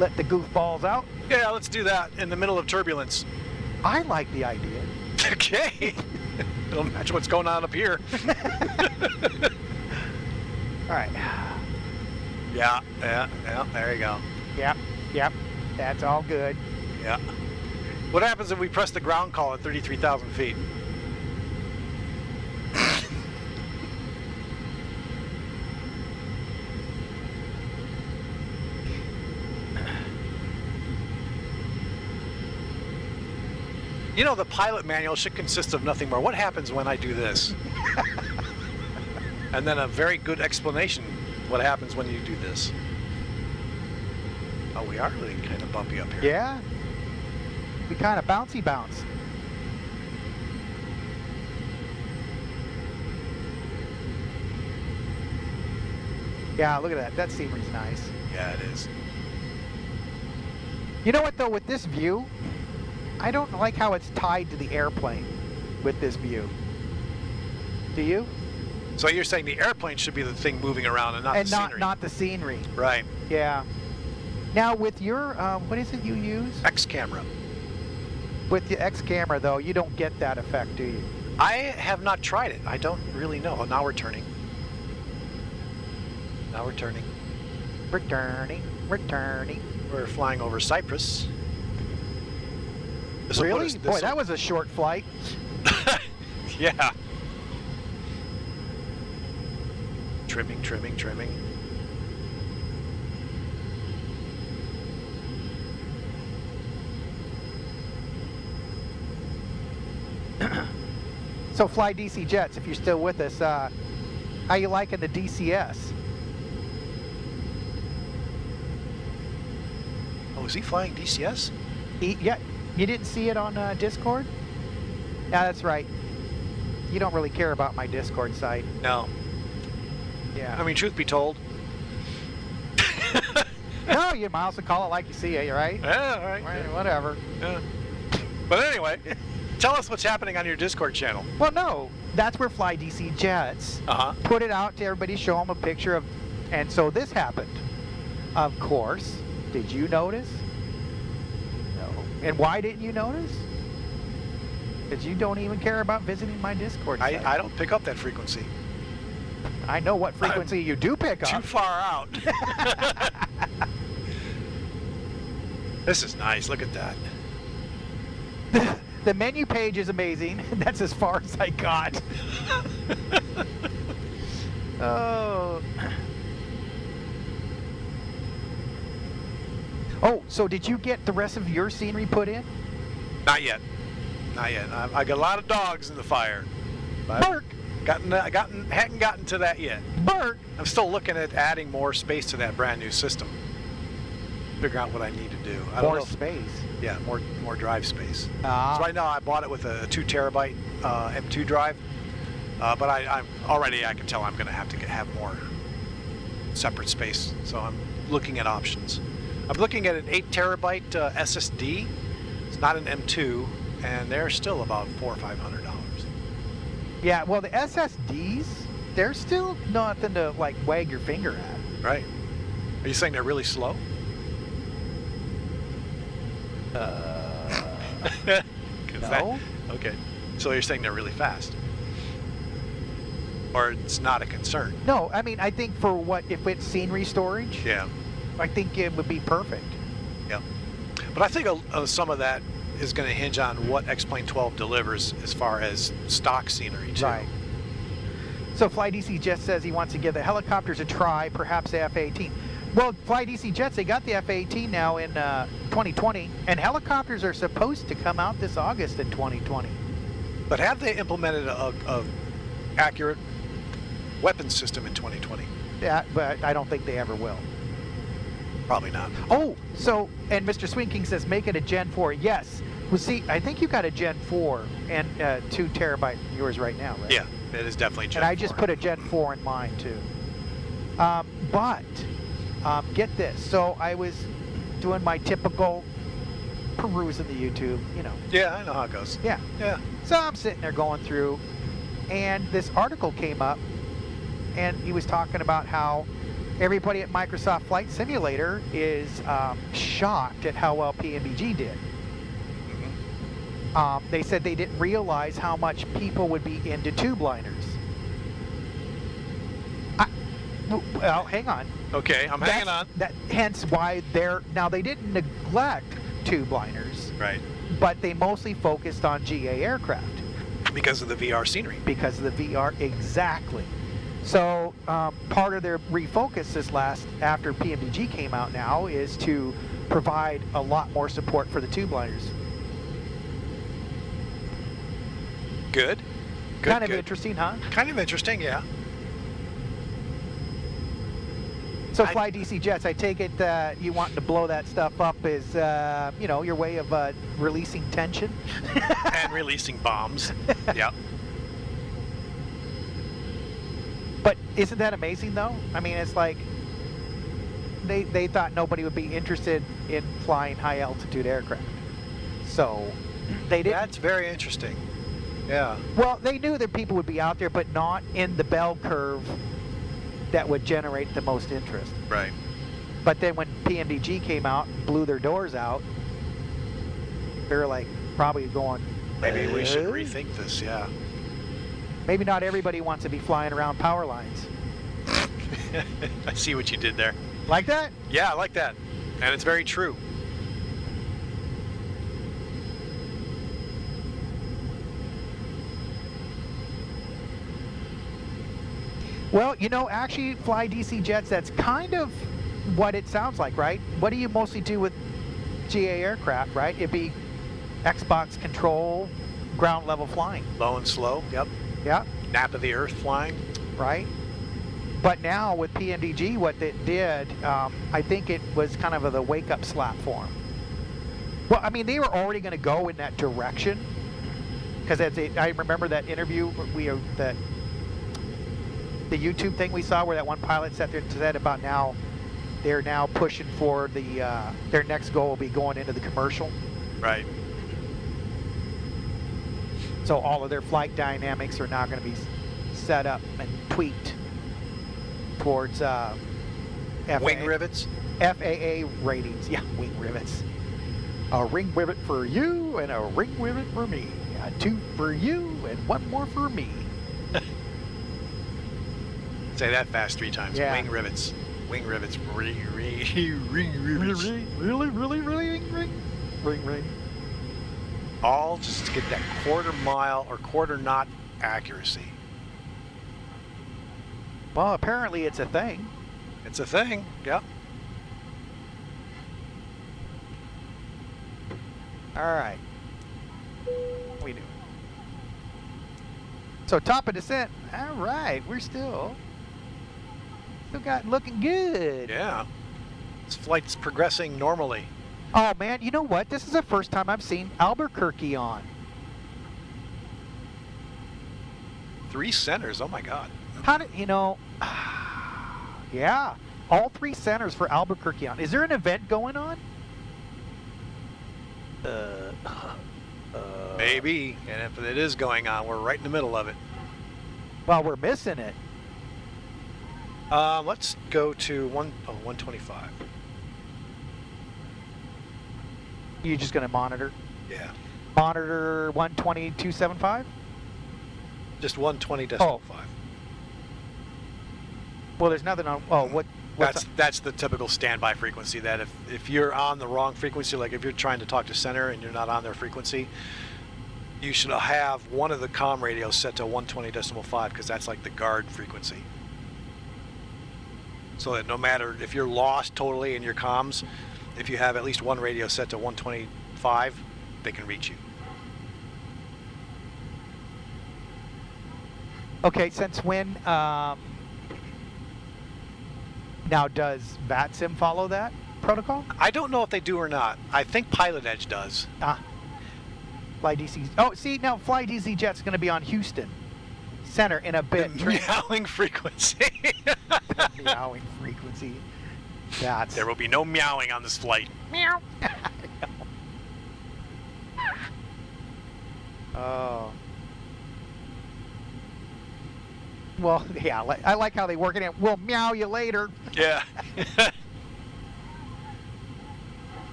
let the goofballs out. Yeah, let's do that in the middle of turbulence. I like the idea. Okay. It'll match what's going on up here. All right. Yeah, there you go. Yep. That's all good. Yeah. What happens if we press the ground call at 33,000 feet? You know, the pilot manual should consist of nothing more. What happens when I do this? And then a very good explanation what happens when you do this. Oh, we are really kind of bumpy up here. Yeah. We kind of bouncy bounce. Yeah, look at that. That scenery's nice. Yeah, it is. You know what, though, with this view, I don't like how it's tied to the airplane with this view. Do you? So you're saying the airplane should be the thing moving around and not the scenery? Not the scenery. Right. Yeah. Now, with your, what is it you use? X camera. With the X camera, though, you don't get that effect, do you? I have not tried it. I don't really know. Oh, now we're turning. Now we're turning. Returning. We're flying over Cyprus. Really? Boy, that was a short flight. Yeah. Trimming. So, Fly DC Jets, if you're still with us, how you liking the DCS? Oh, is he flying DCS? Yeah, you didn't see it on Discord? Yeah, that's right. You don't really care about my Discord site. No. Yeah. I mean, truth be told. No, you might also call it like you see it, right? Yeah, all right. Right, whatever. Yeah. But anyway, tell us what's happening on your Discord channel. Well, no, that's where Fly DC Jets put it out to everybody, show them a picture of, and so this happened. Of course. Did you notice? No. And why didn't you notice? Because you don't even care about visiting my Discord site. I don't pick up that frequency. I know what frequency you do pick up. Too far out. This is nice. Look at that. The menu page is amazing. That's as far as I got. Oh. Oh, so did you get the rest of your scenery put in? Not yet. Not yet. I got a lot of dogs in the fire. Burke. Hadn't gotten to that yet. Burke. I'm still looking at adding more space to that brand new system. Figure out what I need to do. I don't More know if- space. Yeah, more drive space. Ah. So right now I bought it with a 2 terabyte M2 drive, but I'm already, I can tell I'm going to have more separate space. So I'm looking at options. I'm looking at an 8 terabyte SSD. It's not an M2, and they're still about $400 or $500. Yeah, well, the SSDs, they're still nothing to like wag your finger at. Right. Are you saying they're really slow? No. Okay. So you're saying they're really fast? Or it's not a concern? No, I mean, I think for what, if it's scenery storage, Yeah. I think it would be perfect. Yeah. But I think some of that is going to hinge on what Xplane 12 delivers as far as stock scenery, too. Right. So Fly DC Jets says he wants to give the helicopters a try, perhaps the F-18. Well, Fly DC Jets, they got the F-18 now in 2020, and helicopters are supposed to come out this August in 2020. But have they implemented a accurate weapons system in 2020? Yeah, but I don't think they ever will. Probably not. Oh, so, and Mr. Swing King says, make it a Gen 4. Yes. Well, see, I think you got a Gen 4 and 2 terabyte yours right now, right? Yeah, it is definitely Gen 4. And I just put a Gen 4 in mine, too. But, get this. So I was doing my typical perusing the YouTube, you know. Yeah, I know how it goes. Yeah. Yeah. So I'm sitting there going through, And this article came up, and he was talking about how everybody at Microsoft Flight Simulator is shocked at how well PMBG did. They said they didn't realize how much people would be into tube liners. Well, hang on. Okay, I'm hanging on. Hence why now they didn't neglect tube liners, Right. but they mostly focused on GA aircraft. Because of the VR scenery. Because of the VR, exactly. So part of their refocus after PMDG came out now is to provide a lot more support for the tube liners. Good. Kind of interesting, huh? Kind of interesting, yeah. So Fly DC Jets, I take it you wanting to blow that stuff up is, your way of releasing tension? And releasing bombs. Yeah. But isn't that amazing, though? I mean, it's like they thought nobody would be interested in flying high-altitude aircraft. So they didn't. That's very interesting. Yeah. Well, they knew that people would be out there, but not in the bell curve that would generate the most interest. Right. But then when PMDG came out and blew their doors out, they were like probably going, maybe we should rethink this, yeah. Maybe not everybody wants to be flying around power lines. I see what you did there. Like that? Yeah, I like that. And it's very true. Well, actually, Fly DC Jets, that's kind of what it sounds like, right? What do you mostly do with GA aircraft, right? It'd be Xbox control, ground level flying. Low and slow, yep. Yeah. Nap of the earth flying. Right. But now with PMDG, what it did, I think it was kind of the wake-up slap for them. Well, I mean, they were already going to go in that direction. Because I remember that interview, the YouTube thing we saw where that one pilot sat there and said about now they're now pushing for their next goal will be going into the commercial. Right. So all of their flight dynamics are now going to be set up and tweaked towards wing rivets? FAA ratings. Yeah, wing rivets. A ring rivet for you and a ring rivet for me. A 2 for you and 1 more for me. Say that fast 3 times. Yeah. Wing rivets. Wing rivets. Ring rivets. Really, ring. All just to get that quarter mile or quarter knot accuracy. Well, apparently it's a thing. It's a thing, yeah. All right. What we doing? So top of descent. All right, we're still got looking good. Yeah. This flight's progressing normally. Oh man, you know what? This is the first time I've seen Albuquerque on. 3 centers, oh my God. How did yeah, all 3 centers for Albuquerque on. Is there an event going on? Maybe, and if it is going on, we're right in the middle of it. Well, we're missing it. Let's go to 125. You're just going to monitor? Yeah. Monitor 120.275? Just 120.5. Well, there's nothing on. Oh, that's the typical standby frequency. That if you're on the wrong frequency, like if you're trying to talk to center and you're not on their frequency, you should have one of the comm radios set to 120.5 because that's like the guard frequency. So that no matter if you're lost totally in your comms, if you have at least one radio set to 125, they can reach you. Okay, since when? Now, does VATSIM follow that protocol? I don't know if they do or not. I think Pilot Edge does. Fly DC. Oh, see, now Fly DC Jet's going to be on Houston Center in a bit. The meowing frequency. The meowing frequency. There will be no meowing on this flight. Meow. Oh. Well, yeah, I like how they work it in. We'll meow you later. Yeah.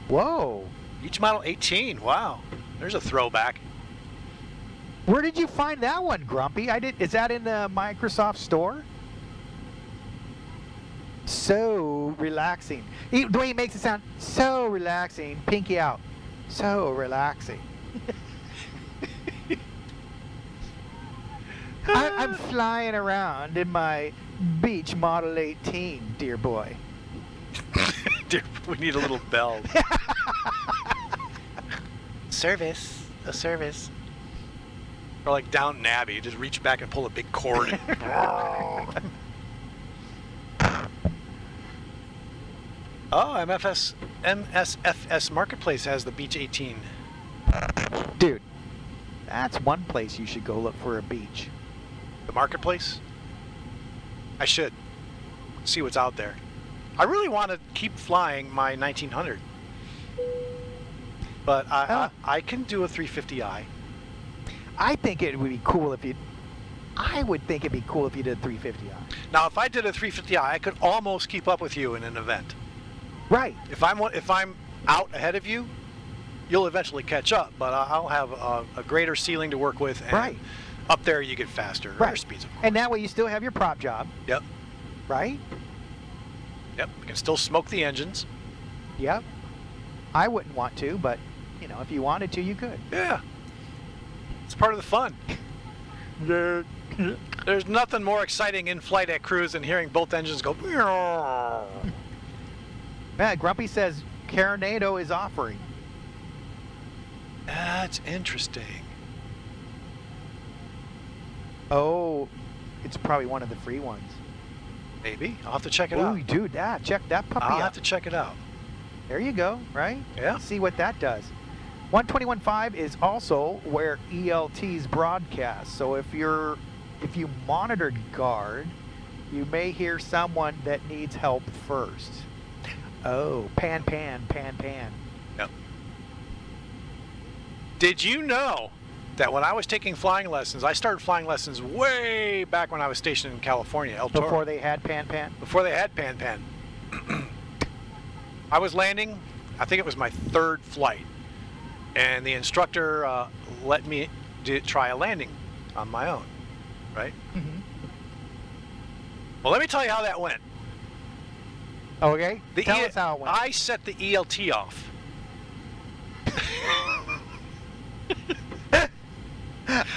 Whoa. Each model 18. Wow. There's a throwback. Where did you find that one, Grumpy? Is that in the Microsoft store? So relaxing. The way he makes it sound so relaxing. Pinky out. So relaxing. I'm flying around in my Beach Model 18, dear boy. Dear, we need a little bell. Service. A service. Or like Downton Abbey, you just reach back and pull a big cord. Oh, MSFS Marketplace has the Beach 18. Dude, that's one place you should go look for a beach. The Marketplace? I should. See what's out there. I really want to keep flying my 1900. But I can do a 350i. I think it would be cool if you... I would think it'd be cool if you did 350i. Now, if I did a 350i, I could almost keep up with you in an event. Right. If I'm out ahead of you, you'll eventually catch up. But I'll have a greater ceiling to work with. And right. Up there, you get faster airspeeds. Of course. And that way, you still have your prop job. Yep. Right. Yep. You can still smoke the engines. Yep. I wouldn't want to, but you know, if you wanted to, you could. Yeah. It's part of the fun. There's nothing more exciting in flight at cruise than hearing both engines go. Man, Grumpy says Caronado is offering. That's interesting. Oh, it's probably one of the free ones. Maybe. I'll have to check it Ooh, out. dude, check that puppy out. I'll have to check it out. There you go, right? Yeah. Let's see what that does. 121.5 is also where ELT's broadcast. So if you monitored guard, you may hear someone that needs help first. Oh, pan. Yep. Did you know that when I was taking flying lessons, I started flying lessons way back when I was stationed in California, El Toro. Before they had pan? Before they had pan. I was landing, I think it was my third flight, and the instructor let me try a landing on my own, right? Mm-hmm. Well, let me tell you how that went. Okay, tell us how it went. I set the ELT off.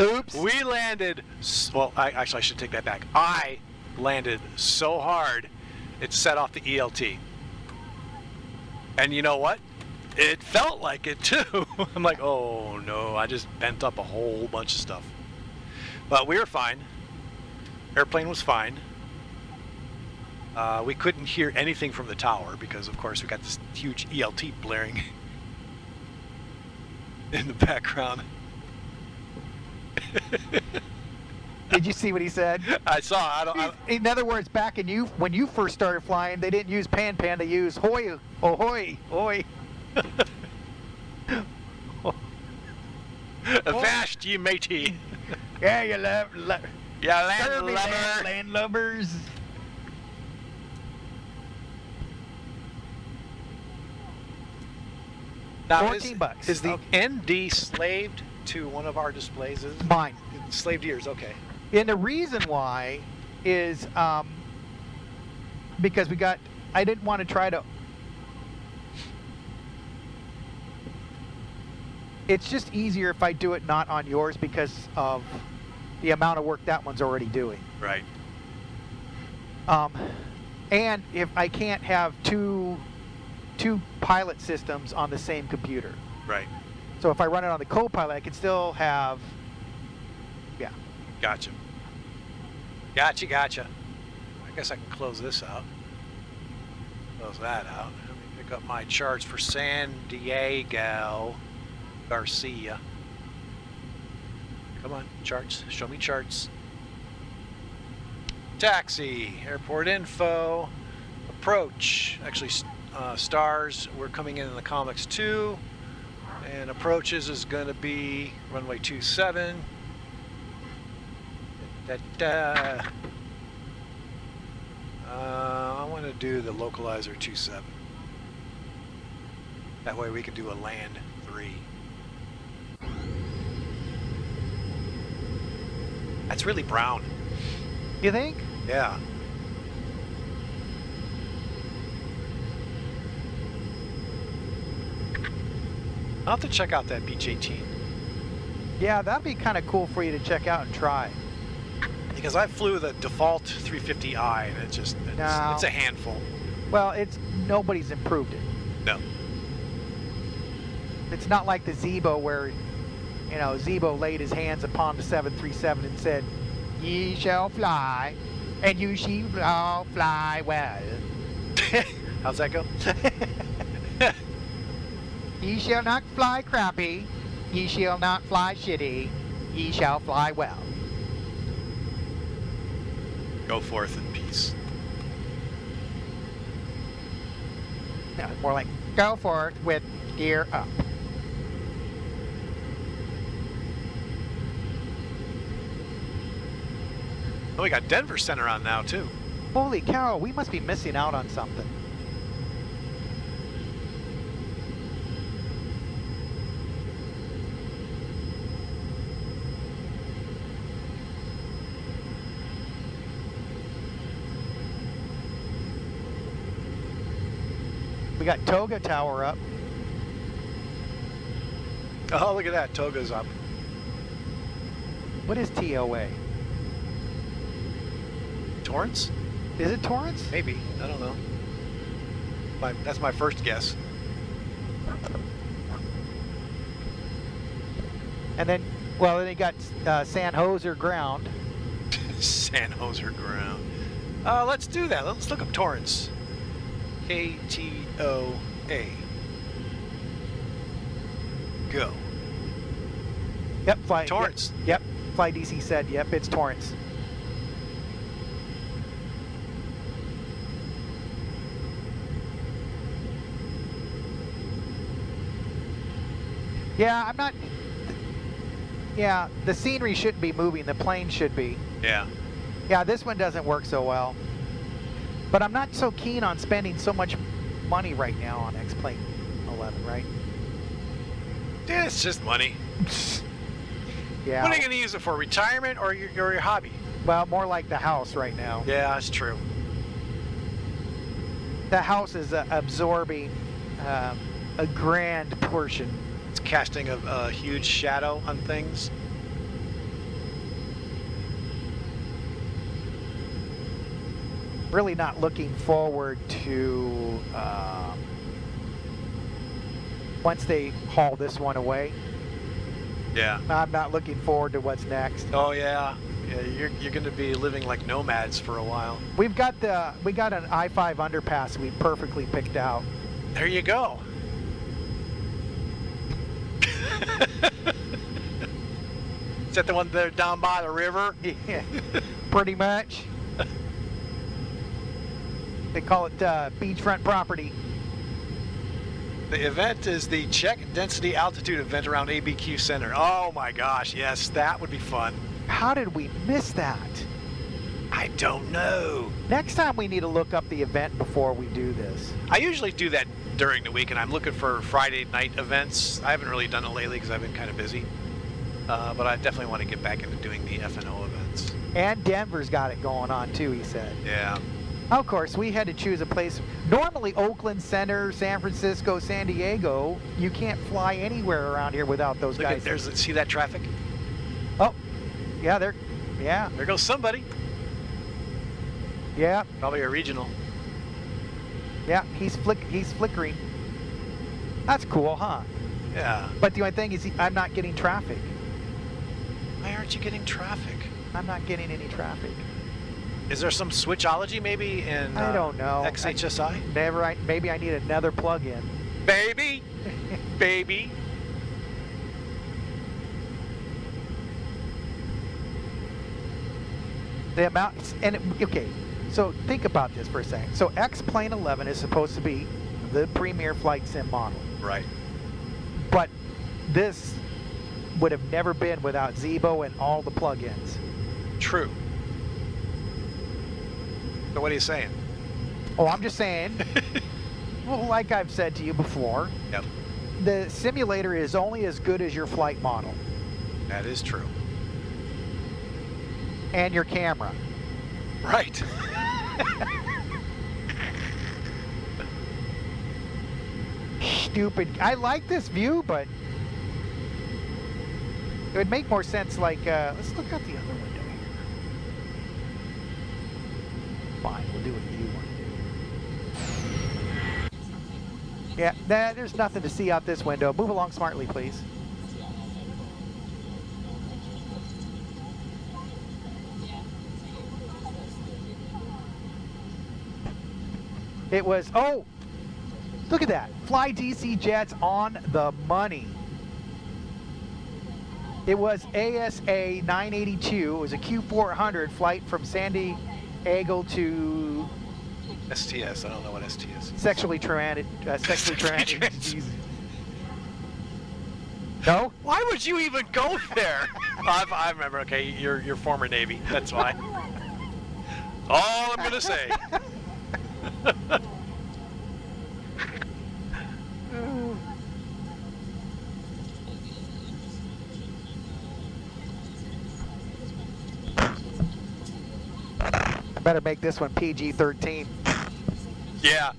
Oops. We landed, well, I should take that back. I landed so hard, it set off the ELT. And you know what? It felt like it too. I'm like, oh no, I just bent up a whole bunch of stuff. But we were fine. Airplane was fine. We couldn't hear anything from the tower because, of course, we got this huge ELT blaring in the background. Did you see what he said? I saw. In other words, back when you first started flying, they didn't use pan. They used hoy, ahoy, hoy. Avast ye matey. Yeah, you landlubbers. Now, $14. Is the ND slaved to one of our displays? Is it? Mine. Slaved ears, okay. And the reason why is because I didn't want to try to. It's just easier if I do it not on yours because of the amount of work that one's already doing. Right. And if I can't have two pilot systems on the same computer. Right. So if I run it on the co-pilot, I can still have, yeah. Gotcha. I guess I can close this out. Close that out. Let me pick up my charts for San Diego Garcia. Come on, charts. Show me charts. Taxi, airport info, approach. Actually, stars, we're coming in the comics too. And approaches is going to be runway 27. I want to do the localizer 27. That way we can do a land 3. That's really brown. You think? Yeah. I'll have to check out that Beach 18. Yeah, that'd be kind of cool for you to check out and try. Because I flew the default 350i and it's a handful. Well, nobody's improved it. No. It's not like the Zibo where, you know, Zibo laid his hands upon the 737 and said, "Ye shall fly, and you shall fly well." How's that go? Ye shall not fly crappy, ye shall not fly shitty, ye shall fly well. Go forth in peace. No, more like, go forth with gear up. Oh, we got Denver Center on now, too. Holy cow, we must be missing out on something. We got Toga Tower up. Oh, look at that. Toga's up. What is TOA? Torrance? Is it Torrance? Maybe. I don't know. That's my first guess. And then, well, then you got San Jose Ground. San Jose Ground. Let's do that. Let's look up Torrance. KTOA. Go. Yep, fly. Torrance. Yep. Fly DC said, yep, it's Torrance. Yeah, I'm not. Yeah, the scenery shouldn't be moving. The plane should be. Yeah. Yeah, this one doesn't work so well. But I'm not so keen on spending so much money right now on Xplane 11, right? Yeah, it's just money. Yeah. What are you going to use it for? Retirement or your hobby? Well, more like the house right now. Yeah, that's true. The house is absorbing a grand portion. It's casting a huge shadow on things. Really not looking forward to once they haul this one away. Yeah. I'm not looking forward to what's next. Oh yeah. Yeah, you're going to be living like nomads for a while. We got an I-5 underpass we perfectly picked out. There you go. Is that the one there down by the river? Yeah, pretty much. They call it beachfront property. The event is the Check Density Altitude event around ABQ Center. Oh my gosh, yes, that would be fun. How did we miss that? I don't know. Next time we need to look up the event before we do this. I usually do that during the week, and I'm looking for Friday night events. I haven't really done it lately because I've been kind of busy. But I definitely want to get back into doing the FNO events. And Denver's got it going on too, he said. Yeah. Of course, we had to choose a place. Normally, Oakland Center, San Francisco, San Diego, you can't fly anywhere around here without those Look guys. See that traffic? Oh, yeah, There goes somebody. Yeah. Probably a regional. Yeah, he's flickering. That's cool, huh? Yeah. But the only thing is, I'm not getting traffic. Why aren't you getting traffic? I'm not getting any traffic. Is there some switchology maybe in I don't know. XHSI? Maybe I need another plug-in. Baby! Baby! The amount, okay, so think about this for a second. So Xplane 11 is supposed to be the premier flight sim model. Right. But this would have never been without Zibo and all the plugins. True. So what are you saying? Oh, I'm just saying, well, like I've said to you before, Yep. the simulator is only as good as your flight model That is true. and your camera. Right. Stupid. I like this view, but it would make more sense like, let's look out the other window here. Fine, we'll do a view one. Yeah, there's nothing to see out this window. Move along smartly, please. It was, oh, look at that. Fly DC jets on the money. It was ASA 982. It was a Q400 flight from San Diego to STS. I don't know what ST is. sexually traumatic disease. No? Why would you even go there? I remember. Okay, you're former Navy. That's why. All I'm gonna say. I better make this one PG-13. Yeah.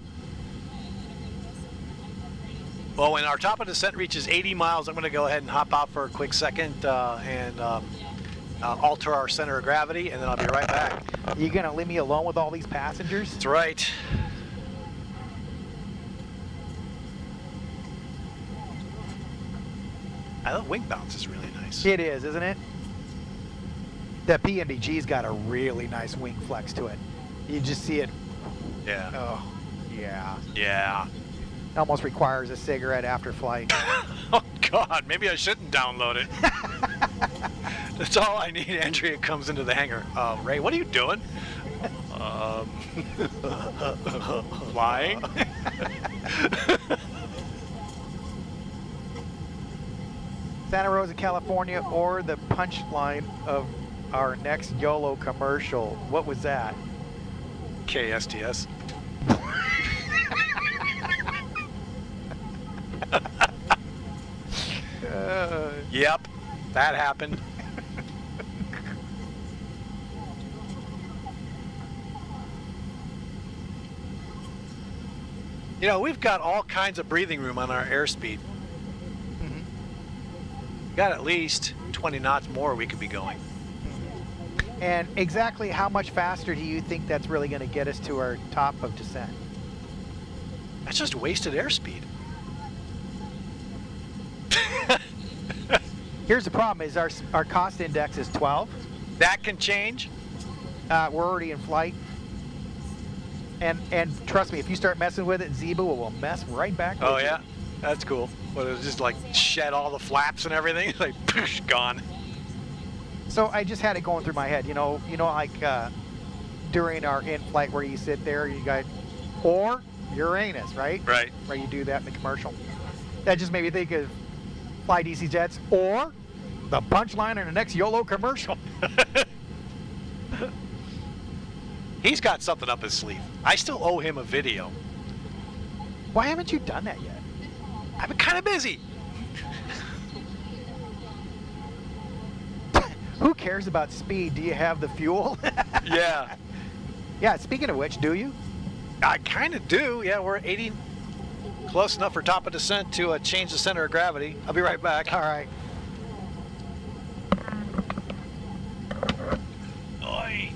Well, when our top of descent reaches 80 miles, I'm going to go ahead and hop out for a quick second and alter our center of gravity, and then I'll be right back. You gonna leave me alone with all these passengers? That's right. I love wing bounce is really nice. It is, isn't it? The PMDG's got a really nice wing flex to it. You just see it. Yeah. Oh, yeah. Yeah. It almost requires a cigarette after flight. Oh, God. Maybe I shouldn't download it. That's all I need. Andrea comes into the hangar. Ray, what are you doing? Flying? Santa Rosa, California, or the punchline of our next YOLO commercial. What was that? KSTS. Yep, that happened. You know, we've got all kinds of breathing room on our airspeed. Got at least 20 knots more we could be going. And exactly how much faster do you think that's really going to get us to our top of descent? That's just wasted airspeed. Here's the problem: is our cost index is 12. That can change. We're already in flight, and trust me, if you start messing with it, Zibo will mess right back with Oh you. yeah, that's cool. But it was just like shed all the flaps and everything. It's like poosh, gone. So I just had it going through my head, you know, like during our in-flight where you sit there, you got, or Uranus, right? Right. Where you do that in the commercial. That just made me think of Fly DC Jets or the punchline in the next YOLO commercial. He's got something up his sleeve. I still owe him a video. Why haven't you done that yet? I've been kind of busy. Who cares about speed? Do you have the fuel? Yeah. Yeah, speaking of which, do you? I kind of do. Yeah, we're 80, close enough for top of descent to change the center of gravity. I'll be right back. All right. Oi.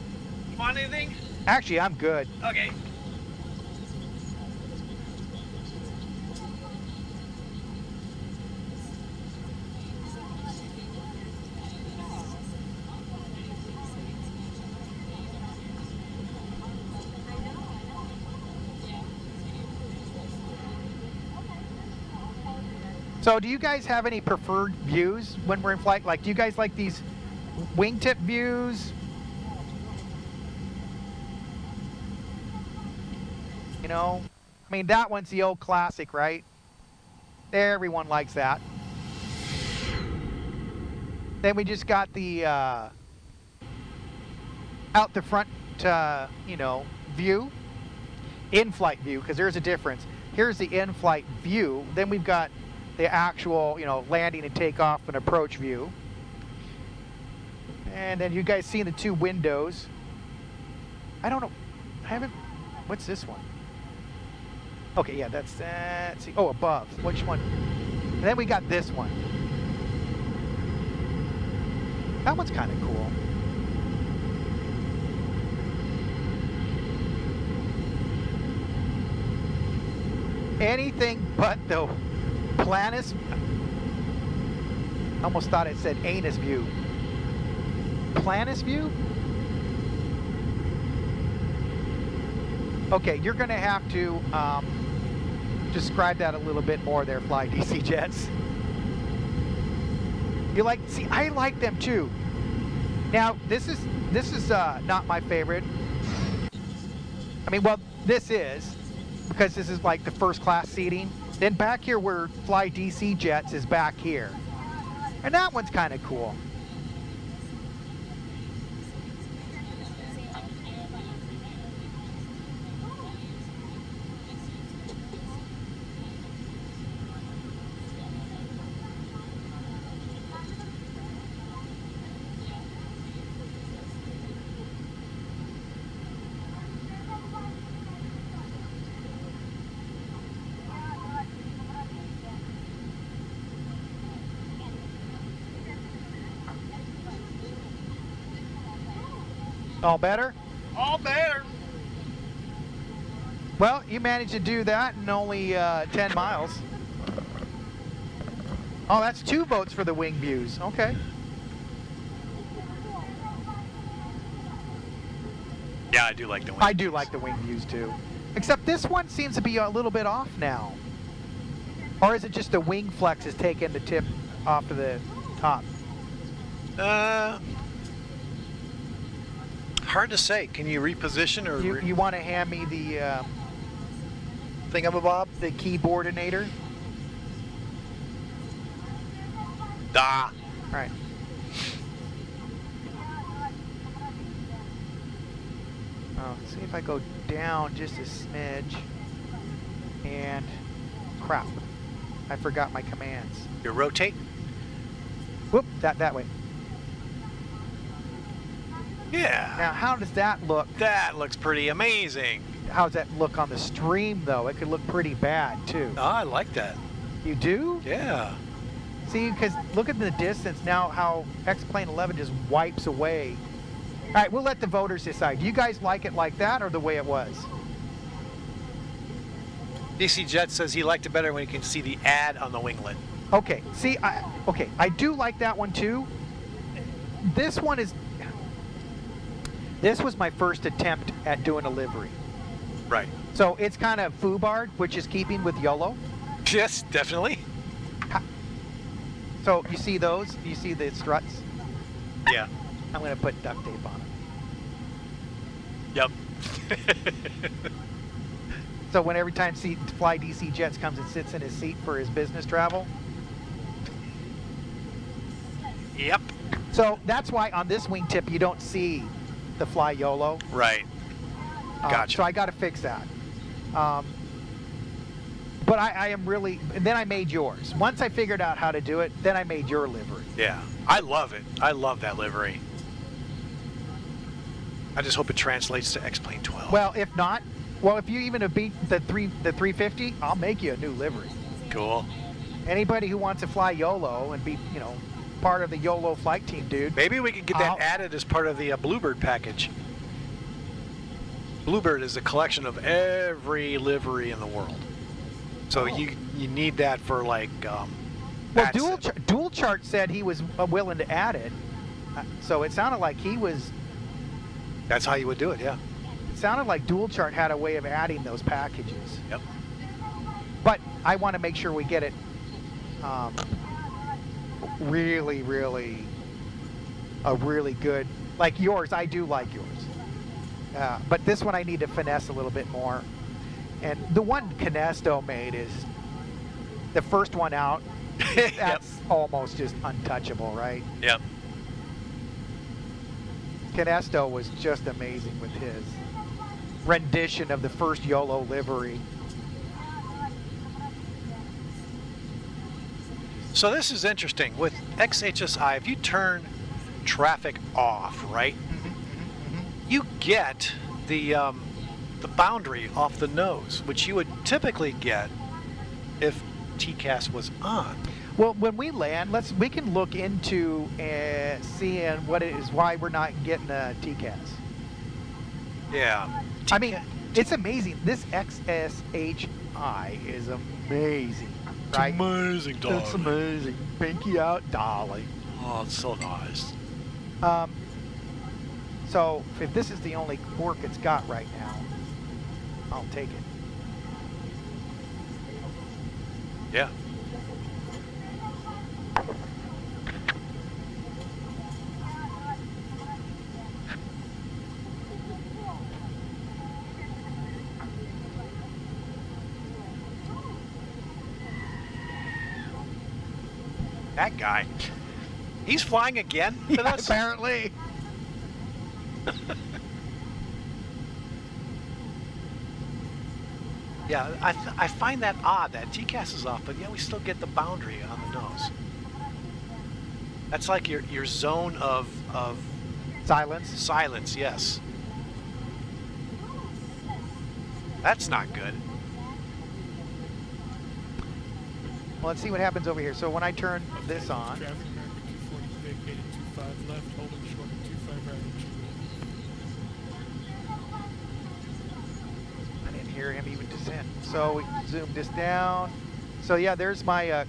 You want anything? Actually, I'm good. Okay. So do you guys have any preferred views when we're in flight? Like, do you guys like these wingtip views? You know, I mean, that one's the old classic, right? Everyone likes that. Then we just got the out the front, you know, view, in-flight view, because there's a difference. Here's the in-flight view. Then we've got the actual, you know, landing and takeoff and approach view. And then you guys see the two windows. I don't know. I haven't. What's this one? Okay, yeah, that's that. Let's see. Oh, above. Which one? And then we got this one. That one's kind of cool. Anything but the planus. I almost thought it said anus view. Planus view? Okay, you're going to have to describe that a little bit more there, Fly DC Jets. You like, see, I like them too. Now, this is not my favorite. I mean, well, this is, because this is like the first class seating. Then back here where Fly DC Jets is back here. And that one's kind of cool. All better? All better. Well, you managed to do that in only 10 miles. Oh, that's 2 votes for the wing views. Okay. Yeah, I do like the wing. I do like the wing views too. Except this one seems to be a little bit off now. Or is it just the wing flex is taking the tip off of the top? Hard to say. Can you reposition or You want to hand me the thingamabob, the keyboardinator? Ah. All right. Oh, see if I go down just a smidge. And crap, I forgot my commands. You rotate? Whoop, that way. Yeah. Now, how does that look? That looks pretty amazing. How does that look on the stream, though? It could look pretty bad, too. Oh, I like that. You do? Yeah. See, because look at the distance now, how Xplane 11 just wipes away. All right, we'll let the voters decide. Do you guys like it like that or the way it was? DC Jet says he liked it better when he can see the ad on the winglet. Okay, see, I do like that one, too. This one is... This was my first attempt at doing a livery. Right. So it's kind of foobarred, which is keeping with YOLO. Yes, definitely. So you see those? You see the struts? Yeah. I'm going to put duct tape on them. Yep. So when every time Fly DC Jets comes and sits in his seat for his business travel. Yep. So that's why on this wingtip you don't see the Fly YOLO. Right. Gotcha. So I got to fix that. But I am really, and then I made yours. Once I figured out how to do it, then I made your livery. Yeah. I love it. I love that livery. I just hope it translates to Xplane 12. Well, if not, well, if you even have beat the 350, I'll make you a new livery. Cool. Anybody who wants to fly YOLO and be, you know, part of the YOLO flight team, dude. Maybe we can get that added as part of the Bluebird package. Bluebird is a collection of every livery in the world. So you need that for like. Well, Dual Chart said he was willing to add it, so it sounded like he was. That's how you would do it, yeah. It sounded like Dual Chart had a way of adding those packages. Yep. But I want to make sure we get it really, really good. Like yours, I do like yours. But this one I need to finesse a little bit more. And the one Canesto made is the first one out. That's almost just untouchable, right? Yep. Canesto was just amazing with his rendition of the first YOLO livery. So this is interesting. With XHSI, if you turn traffic off, right, you get the boundary off the nose, which you would typically get if TCAS was on. Well, when we land, we can look into seeing what it is, why we're not getting a TCAS. Yeah. I mean, it's amazing. This XSHI is amazing, right? It's amazing, darling. It's amazing. Pinky out, darling. Oh, it's so nice. So if this is the only quirk it's got right now, I'll take it. Yeah. That guy. He's flying again with us? Apparently. Yeah, I find that odd that TCAS is off, but yeah, we still get the boundary on the nose. That's like your zone of Silence. silence, yes. That's not good. Well, let's see what happens over here. So when I turn this on, Traffic America 240 vacated 25 left, holding short of 25 right. I didn't hear him even descend. So we zoom this down. So yeah, there's my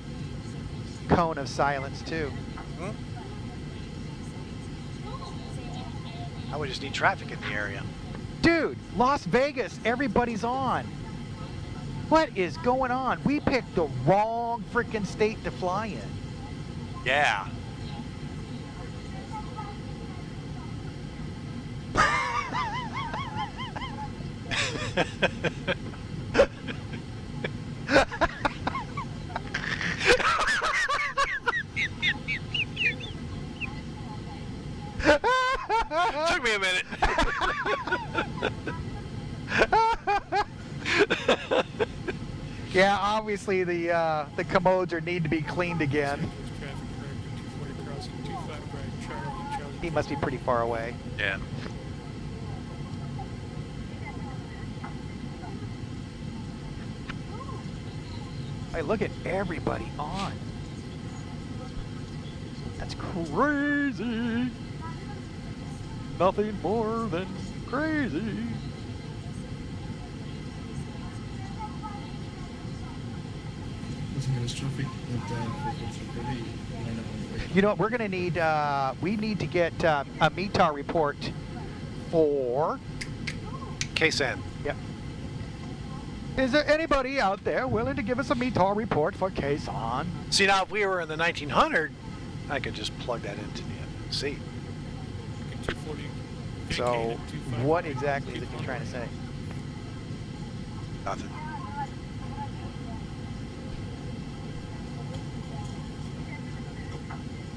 cone of silence too. Now we just need traffic in the area. Dude, Las Vegas, everybody's on. What is going on? We picked the wrong freaking state to fly in. Yeah. Took me a minute. Yeah, obviously the commodes need to be cleaned again. He must be pretty far away. Yeah. Hey, look at everybody on. That's crazy. Nothing more than crazy. You know what, we're gonna need, we need to get a METAR report for... KSAN. Yep. Is there anybody out there willing to give us a METAR report for KSAN? See, now if we were in the 1900, I could just plug that into the FSC. So, what exactly is it you're trying to say? Nothing.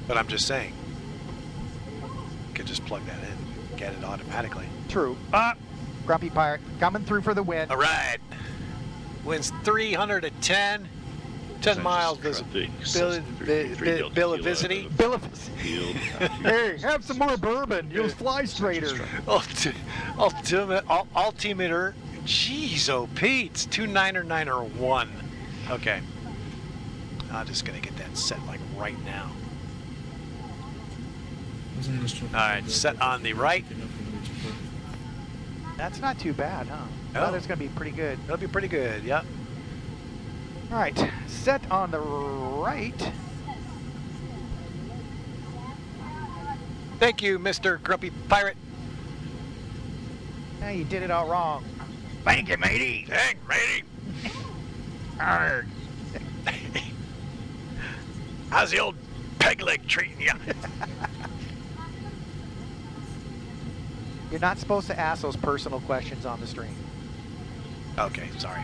But I'm just saying, you could just plug that in, get it automatically. True. Grumpy Pirate, coming through for the win. All right. Wins 310. 10 miles bill of visiting. Bill of visiting. Hey, have some more bourbon. You'll fly straighter. Altimeter. Jeez, oh, Pete. 2991. Okay. I'm just going to get that set like right now. Alright, set on the right. That's not too bad, huh? No. Oh, that's going to be pretty good. That'll be pretty good, yep. Alright, set on the right. Thank you, Mr. Grumpy Pirate. Now you did it all wrong. Thank you, matey. Dang, matey. Arrgh. How's the old peg leg treating you? You're not supposed to ask those personal questions on the stream. Okay, sorry.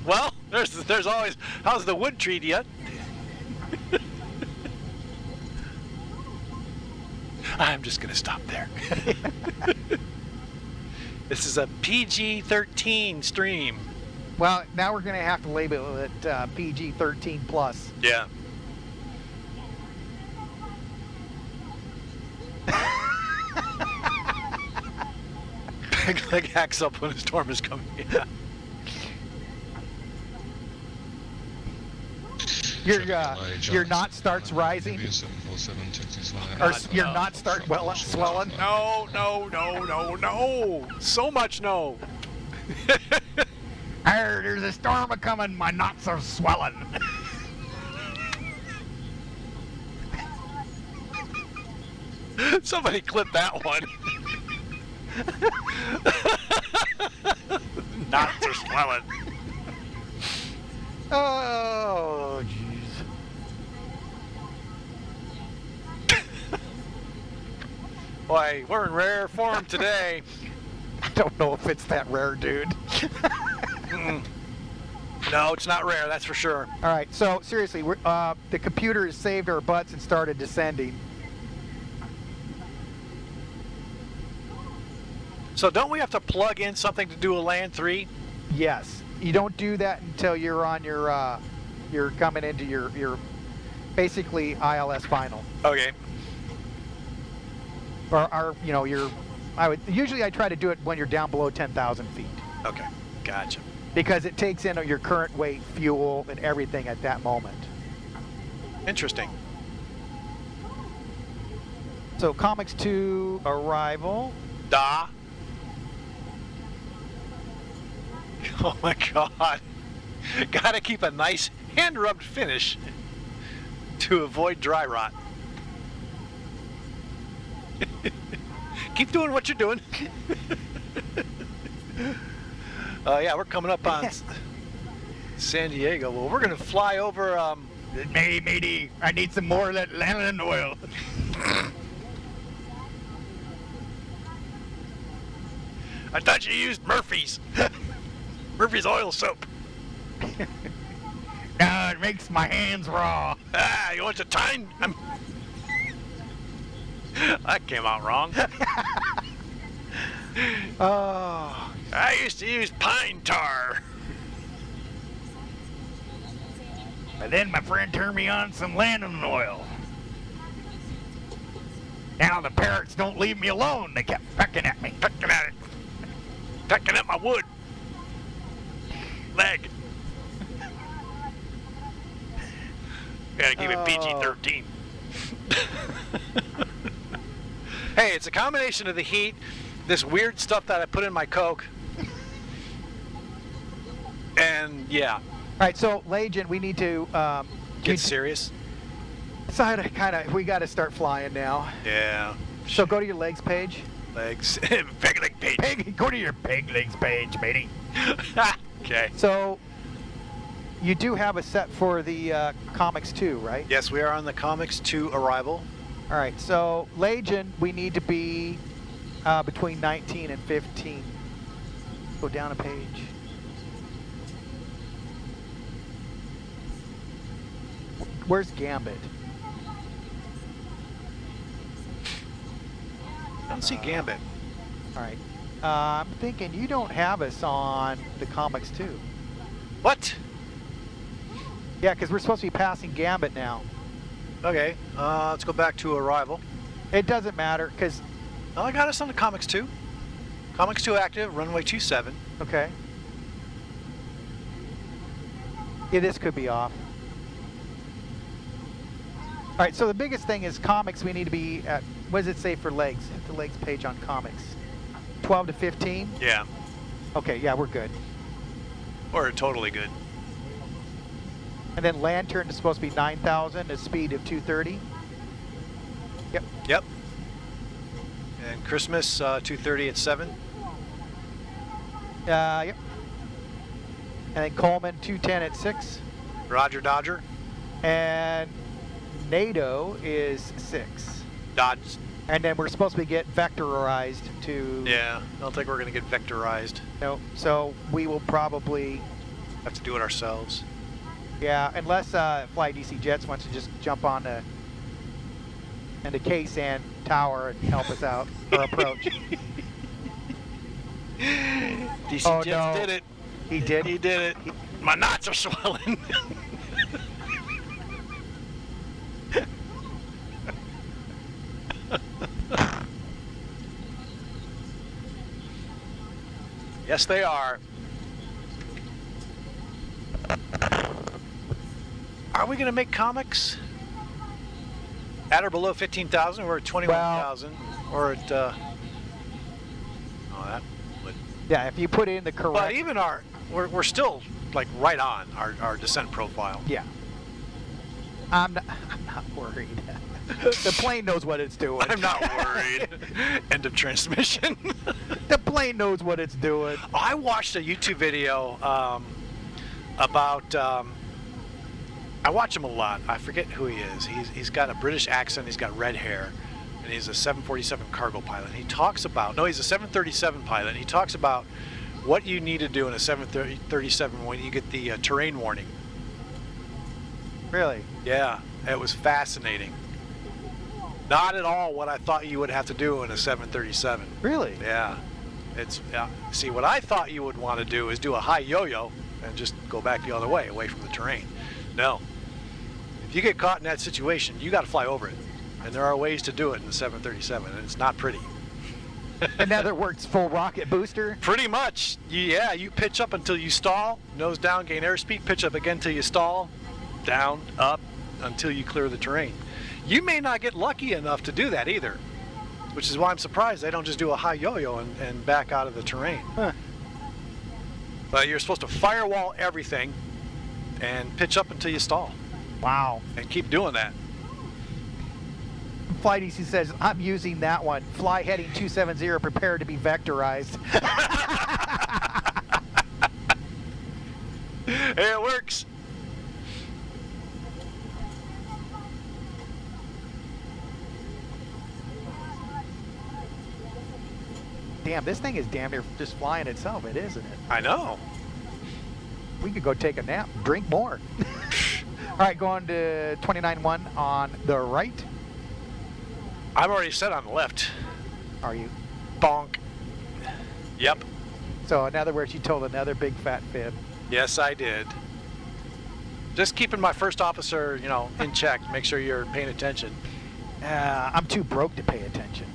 Well, there's always, how's the wood treating you? I'm just going to stop there. This is a PG-13 stream. Well, now we're going to have to label it PG-13 plus. Yeah. Peg leg hacks up when a storm is coming. Yeah. Your knot starts rising. Or your knot starts swelling. No, no, no, no, no. So much no. There's a storm a-coming. My knots are swelling. Somebody clip that one. Knots are swelling. Oh, jeez. Boy, we're in rare form today. I don't know if it's that rare, dude. No, it's not rare, that's for sure. All right, so seriously, the computer has saved our butts and started descending. So don't we have to plug in something to do a land 3? Yes. You don't do that until you're on your, you're coming into your basically ILS final. Okay. Or you know, usually I try to do it when you're down below 10,000 feet. Okay, gotcha. Because it takes in your current weight, fuel, and everything at that moment. Interesting. So Comics 2 arrival. Da. Oh my God. Gotta keep a nice hand-rubbed finish to avoid dry rot. Keep doing what you're doing. Yeah, we're coming up on San Diego. Well, we're gonna fly over. Hey, matey, I need some more of that lanolin oil. I thought you used Murphy's. Murphy's oil soap. No, it makes my hands raw. Ah, you want the time? That came out wrong. Oh, I used to use pine tar. but then my friend turned me on some lanolin oil. Now the parrots don't leave me alone. They kept pecking at me. Pecking at it. Pecking at my wood. Leg. Gotta keep it PG-13. Hey, it's a combination of the heat, this weird stuff that I put in my Coke, and yeah. All right, so Legion, we need to Get serious. We got to start flying now. Yeah. So go to your legs page. Legs. Peg leg page. Go to your peg legs page, matey. Okay. So you do have a set for the Comics 2, right? Yes, we are on the Comics 2 arrival. All right, so Legion, we need to be between 19 and 15. Go down a page. Where's Gambit? I don't see Gambit. All right. I'm thinking you don't have us on the Comics 2. What? Yeah, because we're supposed to be passing Gambit now. Okay, let's go back to arrival. It doesn't matter, because... Oh, I got us on the Comics 2. Comics 2 active, runway 27. Okay. Yeah, this could be off. All right, so the biggest thing is Comics, we need to be at... What does it say for legs? Hit the legs page on Comics. 12 to 15? Yeah. Okay, yeah, we're good. Or totally good. And then Lantern is supposed to be 9,000, a speed of 230. Yep. Yep. And Christmas, 230 at 7. Yep. And then Coleman, 210 at 6. Roger, Dodger. And NATO is 6. Dodge. And then we're supposed to get vectorized to... Yeah, I don't think we're going to get vectorized. No, so we will probably... Have to do it ourselves. Yeah, unless Fly DC Jets wants to just jump on the and the KSAN tower and help us out or approach. DC Oh, Jets no. did it. He did. He did it. My knots are swelling. Yes, they are. Are we going to make comics? At or below 15,000 or at 21,000 or at oh, that would. Yeah, if you put in the correct. But even we're still like right on our descent profile. Yeah. I'm not worried. The plane knows what it's doing. I'm not worried. End of transmission. The plane knows what it's doing. I watched a YouTube video about. I watch him a lot. I forget who he is. He's got a British accent. He's got red hair, and he's a 747 cargo pilot. He talks about he's a 737 pilot. He talks about what you need to do in a 737 when you get the terrain warning. Really? Yeah, it was fascinating. Not at all what I thought you would have to do in a 737. Really? Yeah. It's see, what I thought you would want to do is do a high yo-yo and just go back the other way, away from the terrain. No. If you get caught in that situation, you got to fly over it. And there are ways to do it in the 737, and it's not pretty. In other words, full rocket booster? Pretty much. Yeah, you pitch up until you stall, nose down, gain airspeed, pitch up again until you stall, down, up, until you clear the terrain. You may not get lucky enough to do that either, which is why I'm surprised they don't just do a high yo-yo and back out of the terrain. Huh. But you're supposed to firewall everything and pitch up until you stall. Wow. And keep doing that. Flight EC says, I'm using that one. Fly heading 270, prepared to be vectorized. Hey, it works. Damn, this thing is damn near just flying itself, isn't it? I know. We could go take a nap, drink more. All right, going to 29.1 on the right. I'm already set on the left. Are you? Bonk. Yep. So in other words, you told another big fat fib. Yes, I did. Just keeping my first officer, in check. Make sure you're paying attention. I'm too broke to pay attention.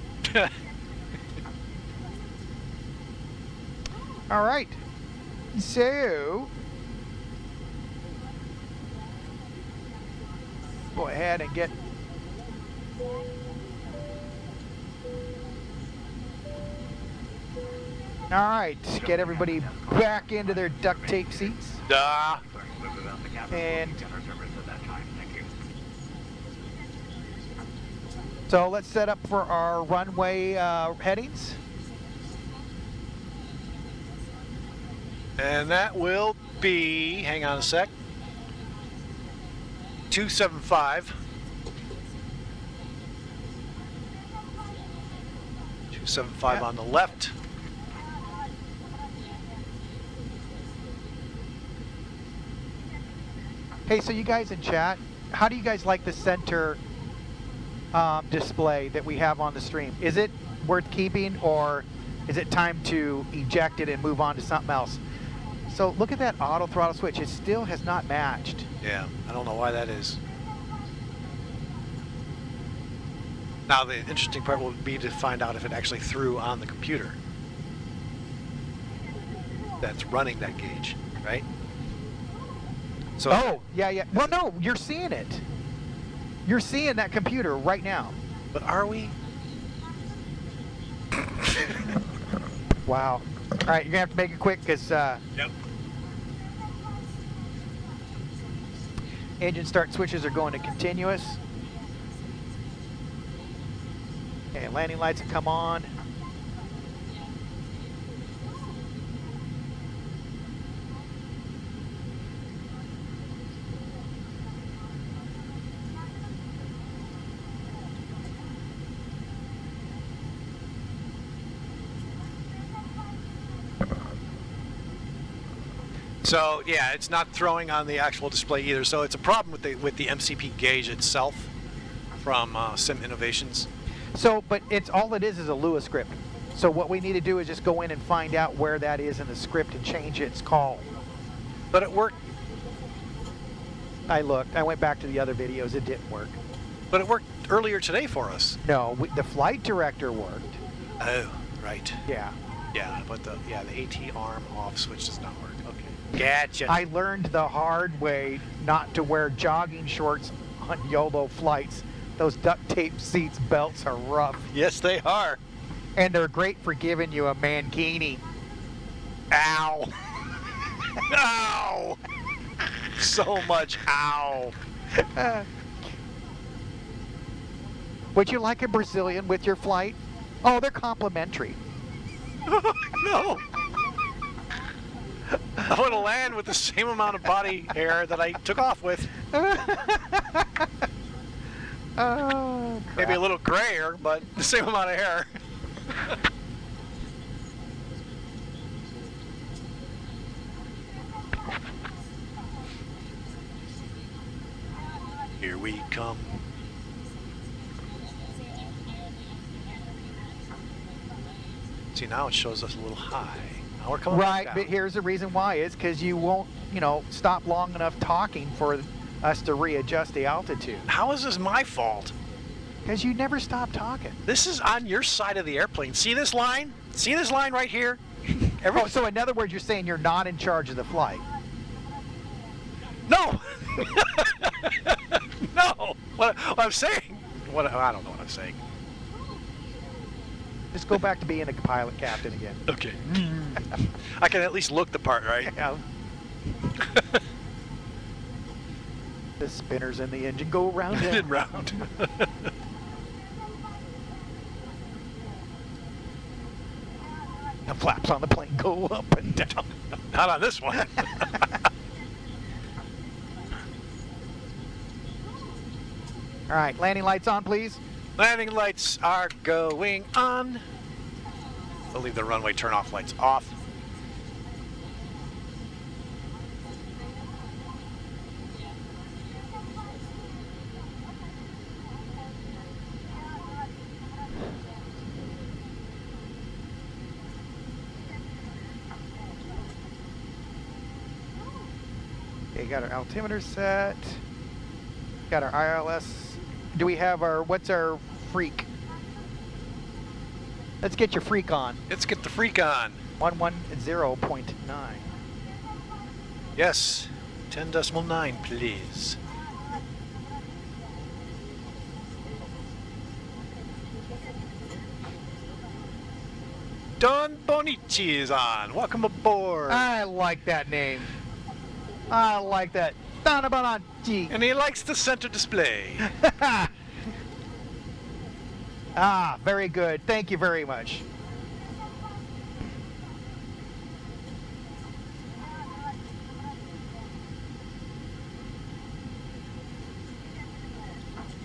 All right. So go ahead and get get everybody back into their duct tape seats. Duh. And so let's set up for our runway headings. And that will be, hang on a sec, 275. 275 on the left. Hey, so you guys in chat, how do you guys like the center display that we have on the stream? Is it worth keeping, or is it time to eject it and move on to something else? So look at that auto throttle switch. It still has not matched. Yeah, I don't know why that is. Now the interesting part will be to find out if it actually threw on the computer that's running that gauge, right? So Oh, yeah. Well, no, you're seeing it. You're seeing that computer right now. But are we? Wow. All right, you're gonna have to make it quick because Yep. engine start switches are going to continuous. Okay, landing lights have come on. So yeah, it's not throwing on the actual display either. So it's a problem with the MCP gauge itself. from Simminovations. So, but it's all it is a Lua script. So what we need to do is just go in and find out where that is in the script and change its call. But it worked. I looked. I went back to the other videos. It didn't work. But it worked earlier today for us. No, the flight director worked. Oh, right. Yeah. Yeah, but the AT arm off switch does not work. Okay. Gotcha. I learned the hard way not to wear jogging shorts on YOLO flights. Those duct tape seats belts are rough. Yes, they are. And they're great for giving you a mankini. Ow. Ow. So much ow. Would you like a Brazilian with your flight? Oh, they're complimentary. No. I want to land with the same amount of body air that I took off with. Oh, crap. Maybe a little grayer, but the same amount of air. Here we come. See, now it shows us a little high. Now we're coming Right, back but down. here's the reason why is because you won't, stop long enough talking for us to readjust the altitude. How is this my fault? Because you never stop talking. This is on your side of the airplane. See this line? See this line right here? Oh, so in other words, you're saying you're not in charge of the flight. No! No! What I'm saying, I don't know what I'm saying. Just go back to being a pilot captain again. Okay. I can at least look the part, right? Yeah. The spinners in the engine go round and round. The flaps on the plane go up and down. Not on this one. All right, landing lights on, please. Landing lights are going on. I'll leave the runway turn-off lights off. Okay, got our altimeter set. Got our ILS. Do we have what's our freak? Let's get your freak on. Let's get the freak on. 110.9. Yes, 10.9, please. Don Bonici is on. Welcome aboard. I like that name. I like that. Donna Bonacci. And he likes the center display. Ah, very good. Thank you very much.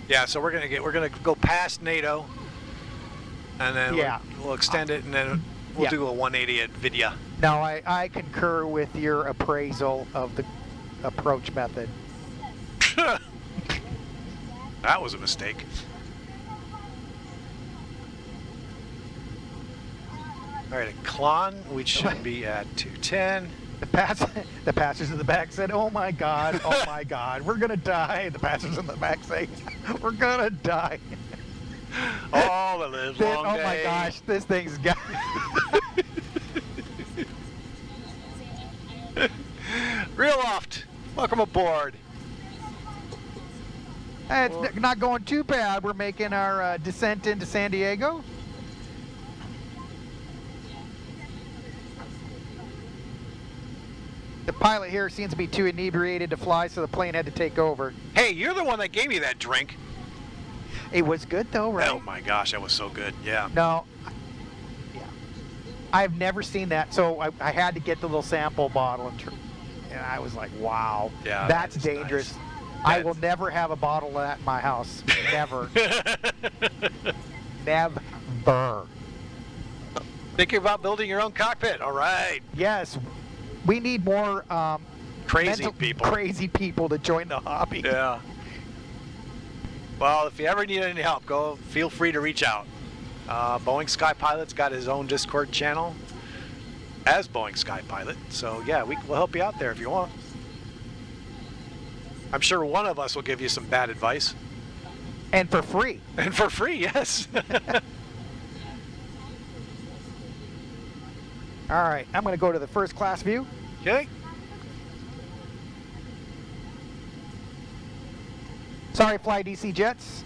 Yeah, so we're gonna go past NATO, and then we'll extend it, and then we'll do a 180 at Vidya. Now, I concur with your appraisal of the approach method. That was a mistake. All right, at Klon, we should be at 210. The passengers in the back said, "Oh my God, oh my God, we're gonna die." The passengers in the back say, "We're gonna die." All the live long Oh day. my gosh, this thing's got. Real Loft, welcome aboard. It's not going too bad. We're making our descent into San Diego. The pilot here seems to be too inebriated to fly, so the plane had to take over. Hey, you're the one that gave me that drink. It was good though, right? Oh my gosh, that was so good. Yeah. No. Yeah. I've never seen that, so I had to get the little sample bottle, and I was like, wow, Yeah, that's that is dangerous. nice. I will never have a bottle of that in my house. Never. Never. Thinking about building your own cockpit. All right. Yes. We need more Crazy people. crazy people to join the hobby. Yeah. Well, if you ever need any help, feel free to reach out. Boeing Sky Pilot's got his own Discord channel as Boeing Sky Pilot. So yeah, we'll help you out there if you want. I'm sure one of us will give you some bad advice. And for free. And for free, yes. All right, I'm going to go to the first class view. Okay. Sorry, Fly DC Jets.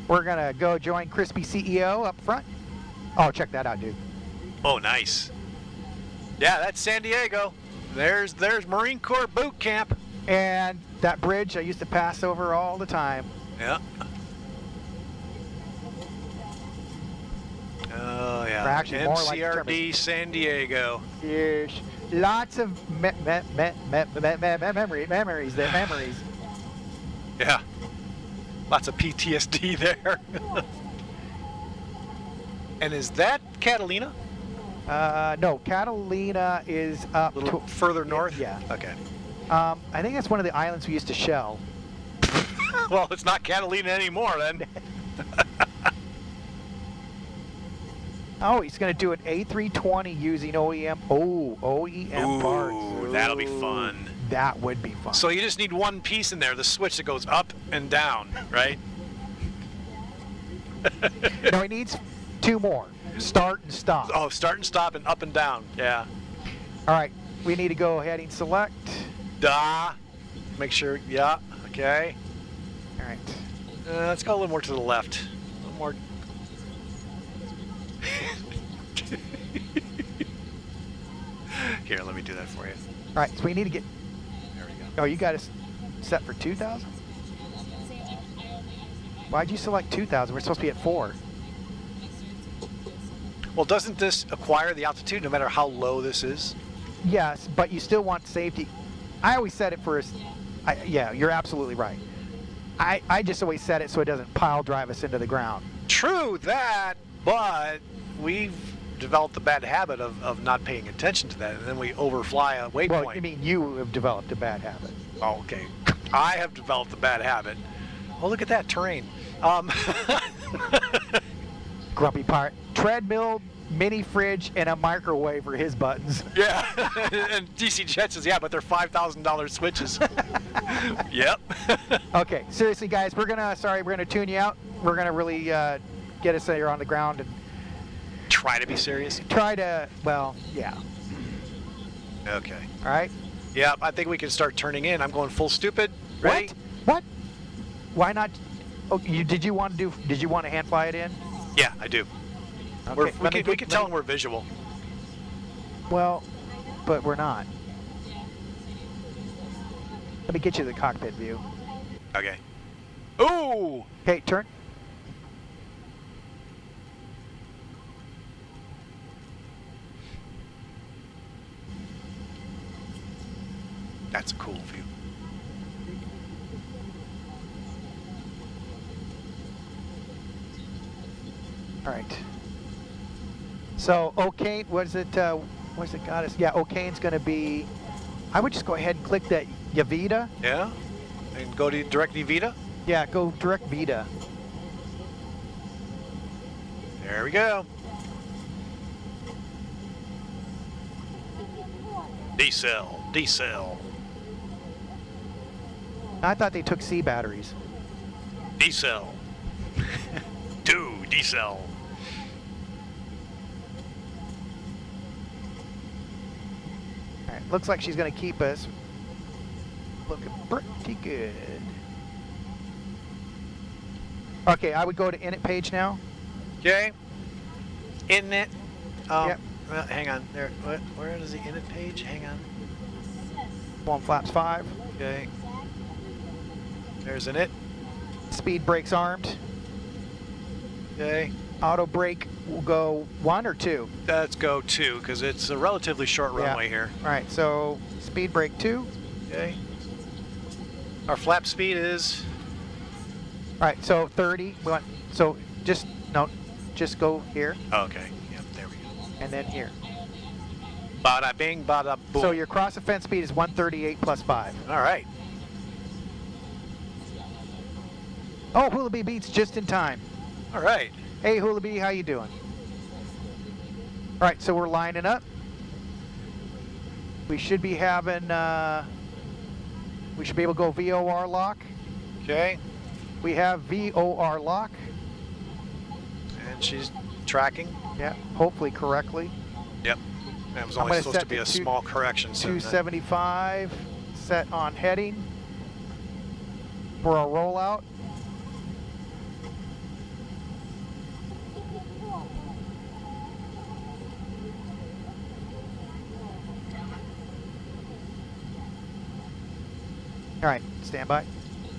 We're going to go join Crispy CEO up front. Oh, check that out, dude. Oh, nice. Yeah, that's San Diego. There's Marine Corps boot camp. And that bridge I used to pass over all the time. Yeah. Oh, yeah. Or actually more like MCRD San Diego. Yes. Lots of memories. Yeah. Lots of PTSD there. And is that Catalina? No, Catalina is up A little further north? Yeah. Okay. I think that's one of the islands we used to shell. Well, it's not Catalina anymore then. Oh, he's going to do an A320 using OEM. Oh, OEM parts. Ooh, that'll be fun. That would be fun. So you just need one piece in there, the switch that goes up and down, right? No, he needs two more. Start and stop. Oh, start and stop and up and down. Yeah. All right, we need to go heading select. Make sure, yeah, okay. All right. Let's go a little more to the left. A little more. Here, let me do that for you. All right, so we need to get. There we go. Oh, you got us set for 2,000? Why'd you select 2,000? We're supposed to be at 4. Well, doesn't this acquire the altitude no matter how low this is? Yes, but you still want safety. I always set it for yeah, you're absolutely right. I just always set it so it doesn't pile drive us into the ground. True that, but we've developed the bad habit of not paying attention to that, and then we overfly a waypoint. Well, I mean, you have developed a bad habit. Oh, okay. I have developed a bad habit. Oh, look at that terrain. Grumpy part. Treadmill, mini fridge, and a microwave for his buttons. Yeah, and DC Jet says, yeah, but they're $5,000 switches. Yep. Okay, seriously, guys, we're gonna tune you out. We're gonna really get us there on the ground and Try to be serious. Well, yeah. Okay. All right. Yeah, I think we can start turning in. I'm going full stupid. Ready? What? Why not? Oh, did you want to hand fly it in? Yeah, I do. Okay, We can tell them we're visual. Well, but we're not. Let me get you the cockpit view. Okay. Ooh! Okay, turn. That's a cool view. All right. So, O'Kane, what's it got us? Yeah, O'Kane's going to be, I would just go ahead and click that Yavita. Yeah? And go to direct Vita? Yeah, go direct Vita. There we go. D-cell, D-cell. I thought they took C batteries. D-cell. Do D-cell. All right, looks like she's going to keep us looking pretty good. Okay, I would go to init page now. Okay. Init. Yep. Well, hang on. There. Where is the init page? Hang on. On flaps 5. Okay. There's init. Speed brakes armed. Okay. Auto brake will go 1 or 2. Let's go 2 because it's a relatively short runway here. All right, so speed brake 2. Okay. Our flap speed is. All right, so 30. We want just go here Okay. Yep. There we go. and then here. Bada bing, bada boom. So your cross offense speed is 138 plus 5. All right. Oh, Hula Bee beats just in time. All right. Hey, Hula Bee, how you doing? All right, so we're lining up. We should be having, we should be able to go VOR lock. Okay. We have VOR lock. And she's tracking. Yeah, hopefully correctly. Yep. That was I'm only gonna supposed set to be to a small correction. So 275, set on heading for our rollout. All right, stand by.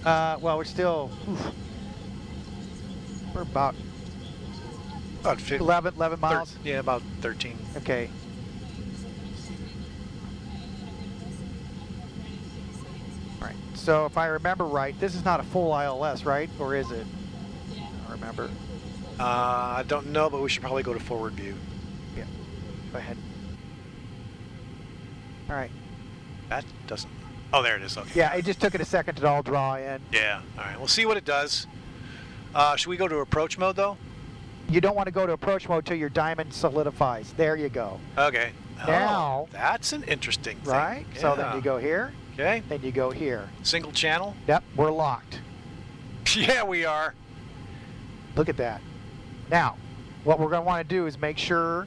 Well, we're still, we're about about 11 miles. Yeah, about 13. Okay. All right, so if I remember right, this is not a full ILS, right? Or is it? I don't remember. I don't know, but we should probably go to forward view. Yeah, go ahead. All right. That doesn't... Oh, there it is. Okay. Yeah, it just took it a second to all draw in. Yeah. All right. We'll see what it does. Should we go to approach mode, though? You don't want to go to approach mode till your diamond solidifies. There you go. Okay. Now... Oh, that's an interesting thing. Right? Yeah. So then you go here. Okay. Then you go here. Single channel? Yep, we're locked. Yeah, we are. Look at that. Now, what we're going to want to do is make sure...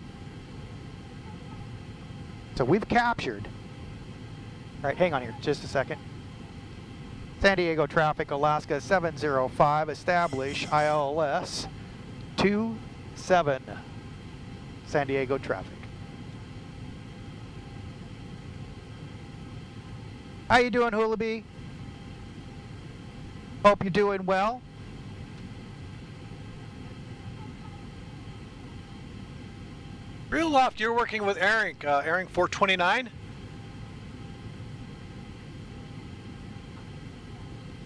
So we've captured... All right, hang on here just a second. San Diego traffic, Alaska 705, establish ILS 27. San Diego traffic. How you doing, Hula Bee? Hope you're doing well. Real Loft, you're working with Eric, Eric 429?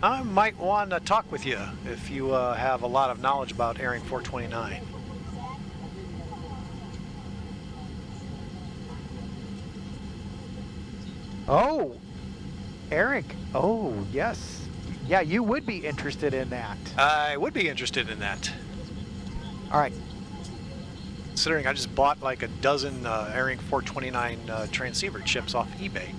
I might want to talk with you if you have a lot of knowledge about Airing 429. Oh, Eric. Oh, yes. Yeah, you would be interested in that. I would be interested in that. All right. Considering I just bought like a dozen Airing 429 transceiver chips off eBay.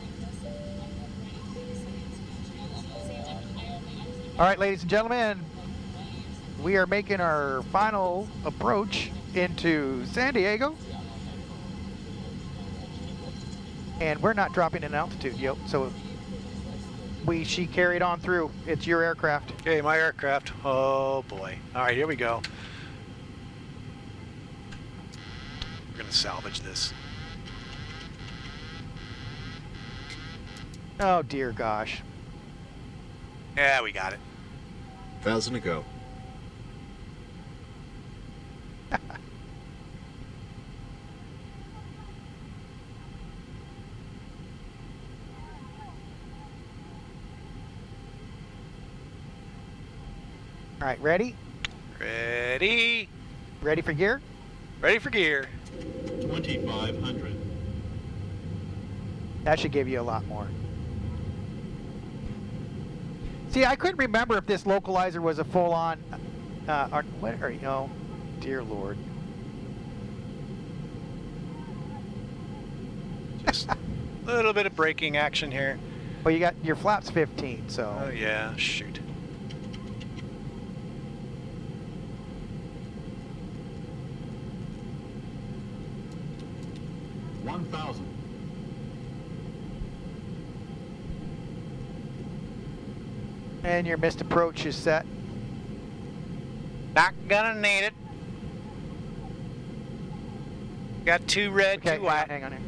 All right, ladies and gentlemen, we are making our final approach into San Diego. And we're not dropping in altitude, yep. So she carried on through. It's your aircraft. Okay, my aircraft. Oh boy. All right, here we go. We're gonna salvage this. Oh dear gosh. Yeah, we got it. 1,000 to go. All right, ready? Ready. Ready for gear? Ready for gear. 2,500. That should give you a lot more. See, I couldn't remember if this localizer was a full-on, what are you, oh, dear Lord. Just a little bit of braking action here. Well, you got your flaps 15, so. Oh yeah, shoot. And your missed approach is set. Not gonna need it. Got two red, Okay, two white. hang on here.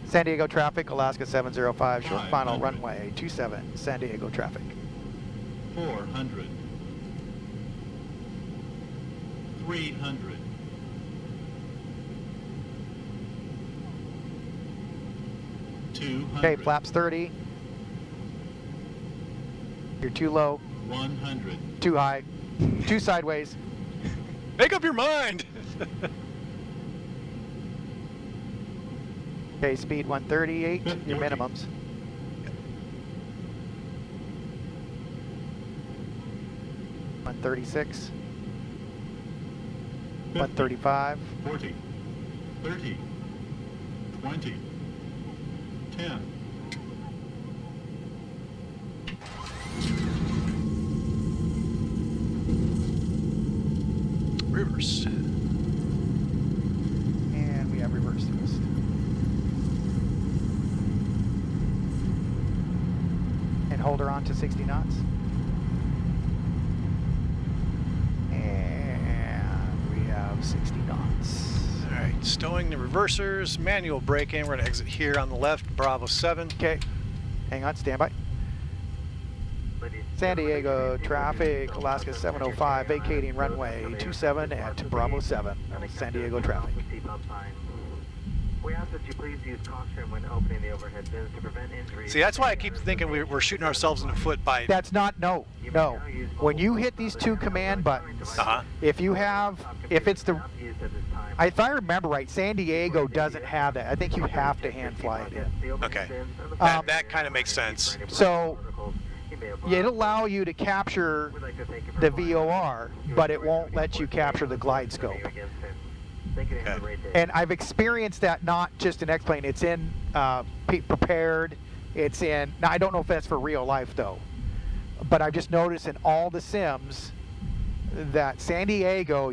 San Diego traffic, Alaska 705, short final 500. runway 27, San Diego traffic. 400. 300. 200. Okay, flaps 30. You're too low, 100. too high, too sideways. Make up your mind. Okay, speed 138, your minimums. 136. 135. 40, 30, 20, 10. Reverse. And we have reverse twist. And hold her on to 60 knots. And we have 60 knots. All right, stowing the reversers, manual braking. We're going to exit here on the left, Bravo 7. Okay. Hang on, stand by. San Diego traffic, Alaska 705, vacating runway 27 at Bravo 7. San Diego traffic. We ask that you please use caution when opening the overhead bins to prevent injuries. See, that's why I keep thinking we're shooting ourselves in the foot by... That's not, no. When you hit these two command buttons, if it's the, if I remember right, San Diego doesn't have that. I think you have to hand fly it in. Okay. That kind of makes sense. So, it'll allow you to capture the VOR, but it won't let you capture the glide scope. Okay. And I've experienced that not just in Xplane, it's in Prepared, it's in, now I don't know if that's for real life though, but I've just noticed in all the sims that San Diego,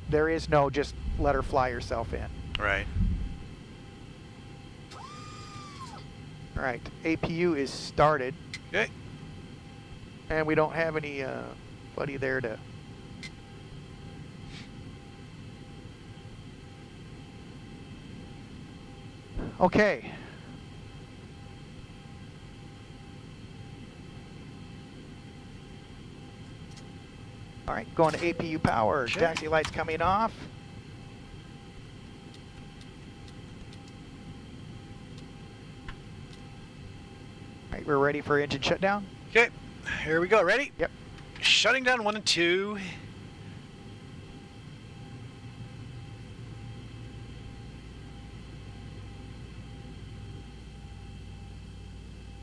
there is no just let her fly herself in. Right. All right, APU is started. Okay. And we don't have any buddy there to... Okay. All right, going to APU power. Okay. Taxi lights coming off. All right, we're ready for engine shutdown. Okay, here we go. Ready? Yep. Shutting down 1 and 2.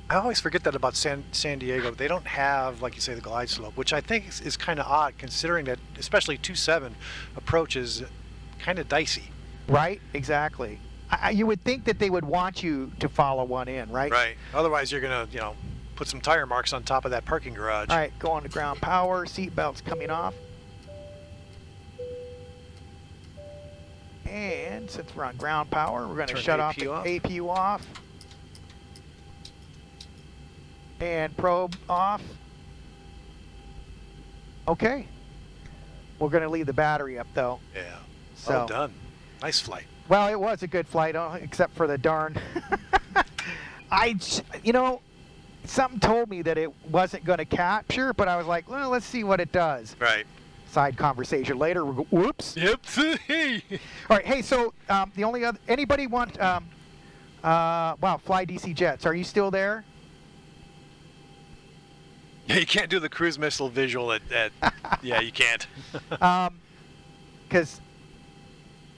I always forget that about San Diego. They don't have, like you say, the glide slope, which I think is kind of odd considering that, especially 2.7 approach is kind of dicey. Right, exactly. You would think that they would want you to follow one in, right? Right. Otherwise, you're going to, put some tire marks on top of that parking garage. All right, going to ground power. Seat belts coming off. And since we're on ground power, we're going to shut off the APU off. And probe off. Okay. We're going to leave the battery up though. Yeah. So, Well done. Nice flight. Well, it was a good flight, except for the darn... something told me that it wasn't going to capture, but I was like, well, let's see what it does. Right. Side conversation later. Whoops. Yep. All right. Hey, so the only other... Anybody want... wow, fly DC jets. Are you still there? Yeah, you can't do the cruise missile visual at yeah, you can't. Because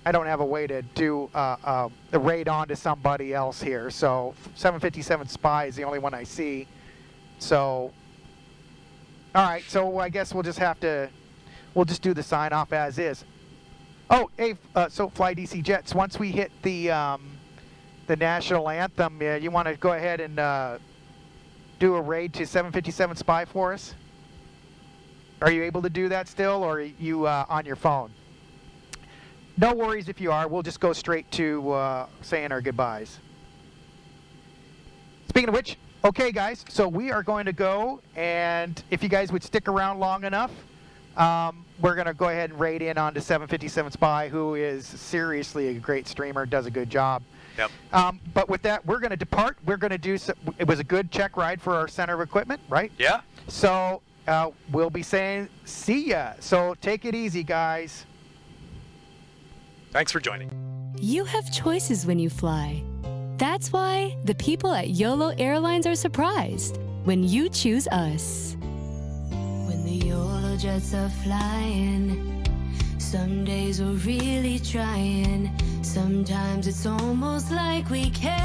I don't have a way to do the raid on to somebody else here. So 757 Spy is the only one I see. So, all right. So I guess we'll just do the sign off as is. Oh, hey, so fly DC jets. Once we hit the national anthem, you want to go ahead and do a raid to 757 Spy for us? Are you able to do that still, or are you on your phone? No worries if you are. We'll just go straight to saying our goodbyes. Speaking of which, okay, guys, so we are going to go, and if you guys would stick around long enough, we're going to go ahead and raid in onto 757 Spy, who is seriously a great streamer, does a good job. Yep. But with that, we're going to depart. We're going to do it was a good check ride for our center of equipment, right? Yeah. So we'll be saying see ya. So take it easy, guys. Thanks for joining. You have choices when you fly. That's why the people at Yolo Airlines are surprised when you choose us. When the Yolo jets are flying, some days we're really trying. Sometimes it's almost like we care.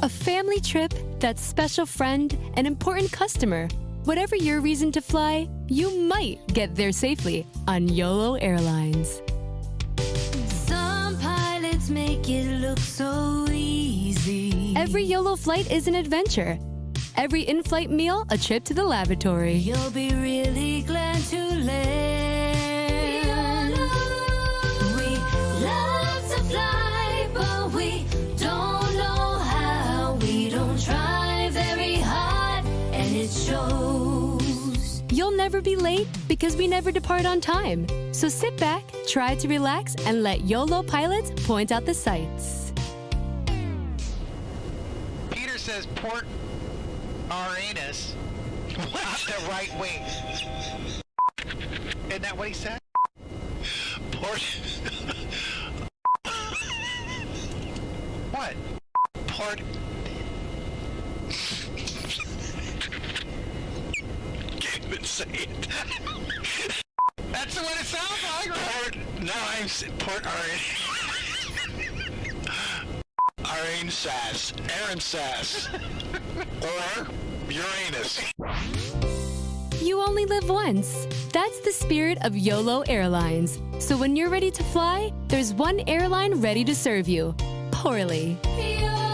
A family trip, that special friend, an important customer, Whatever your reason to fly, you might get there safely on Yolo Airlines. Some pilots make it look so easy. Every Yolo flight is an adventure. Every in-flight meal, a trip to the lavatory. You'll be really glad to land. We love to fly, but we don't know how. We don't try very hard, and it shows. You'll never be late because we never depart on time. So sit back, try to relax, and let Yolo pilots point out the sights. Peter says port our anus, not the right wing. Isn't that what he said? Port. What? Port. Can't even say it. That's what it sounds like, right? Port. No, Port Arane Sass. Aaron Sass. Or Uranus. You only live once. That's the spirit of Yolo Airlines. So when you're ready to fly, there's one airline ready to serve you. Poorly. You're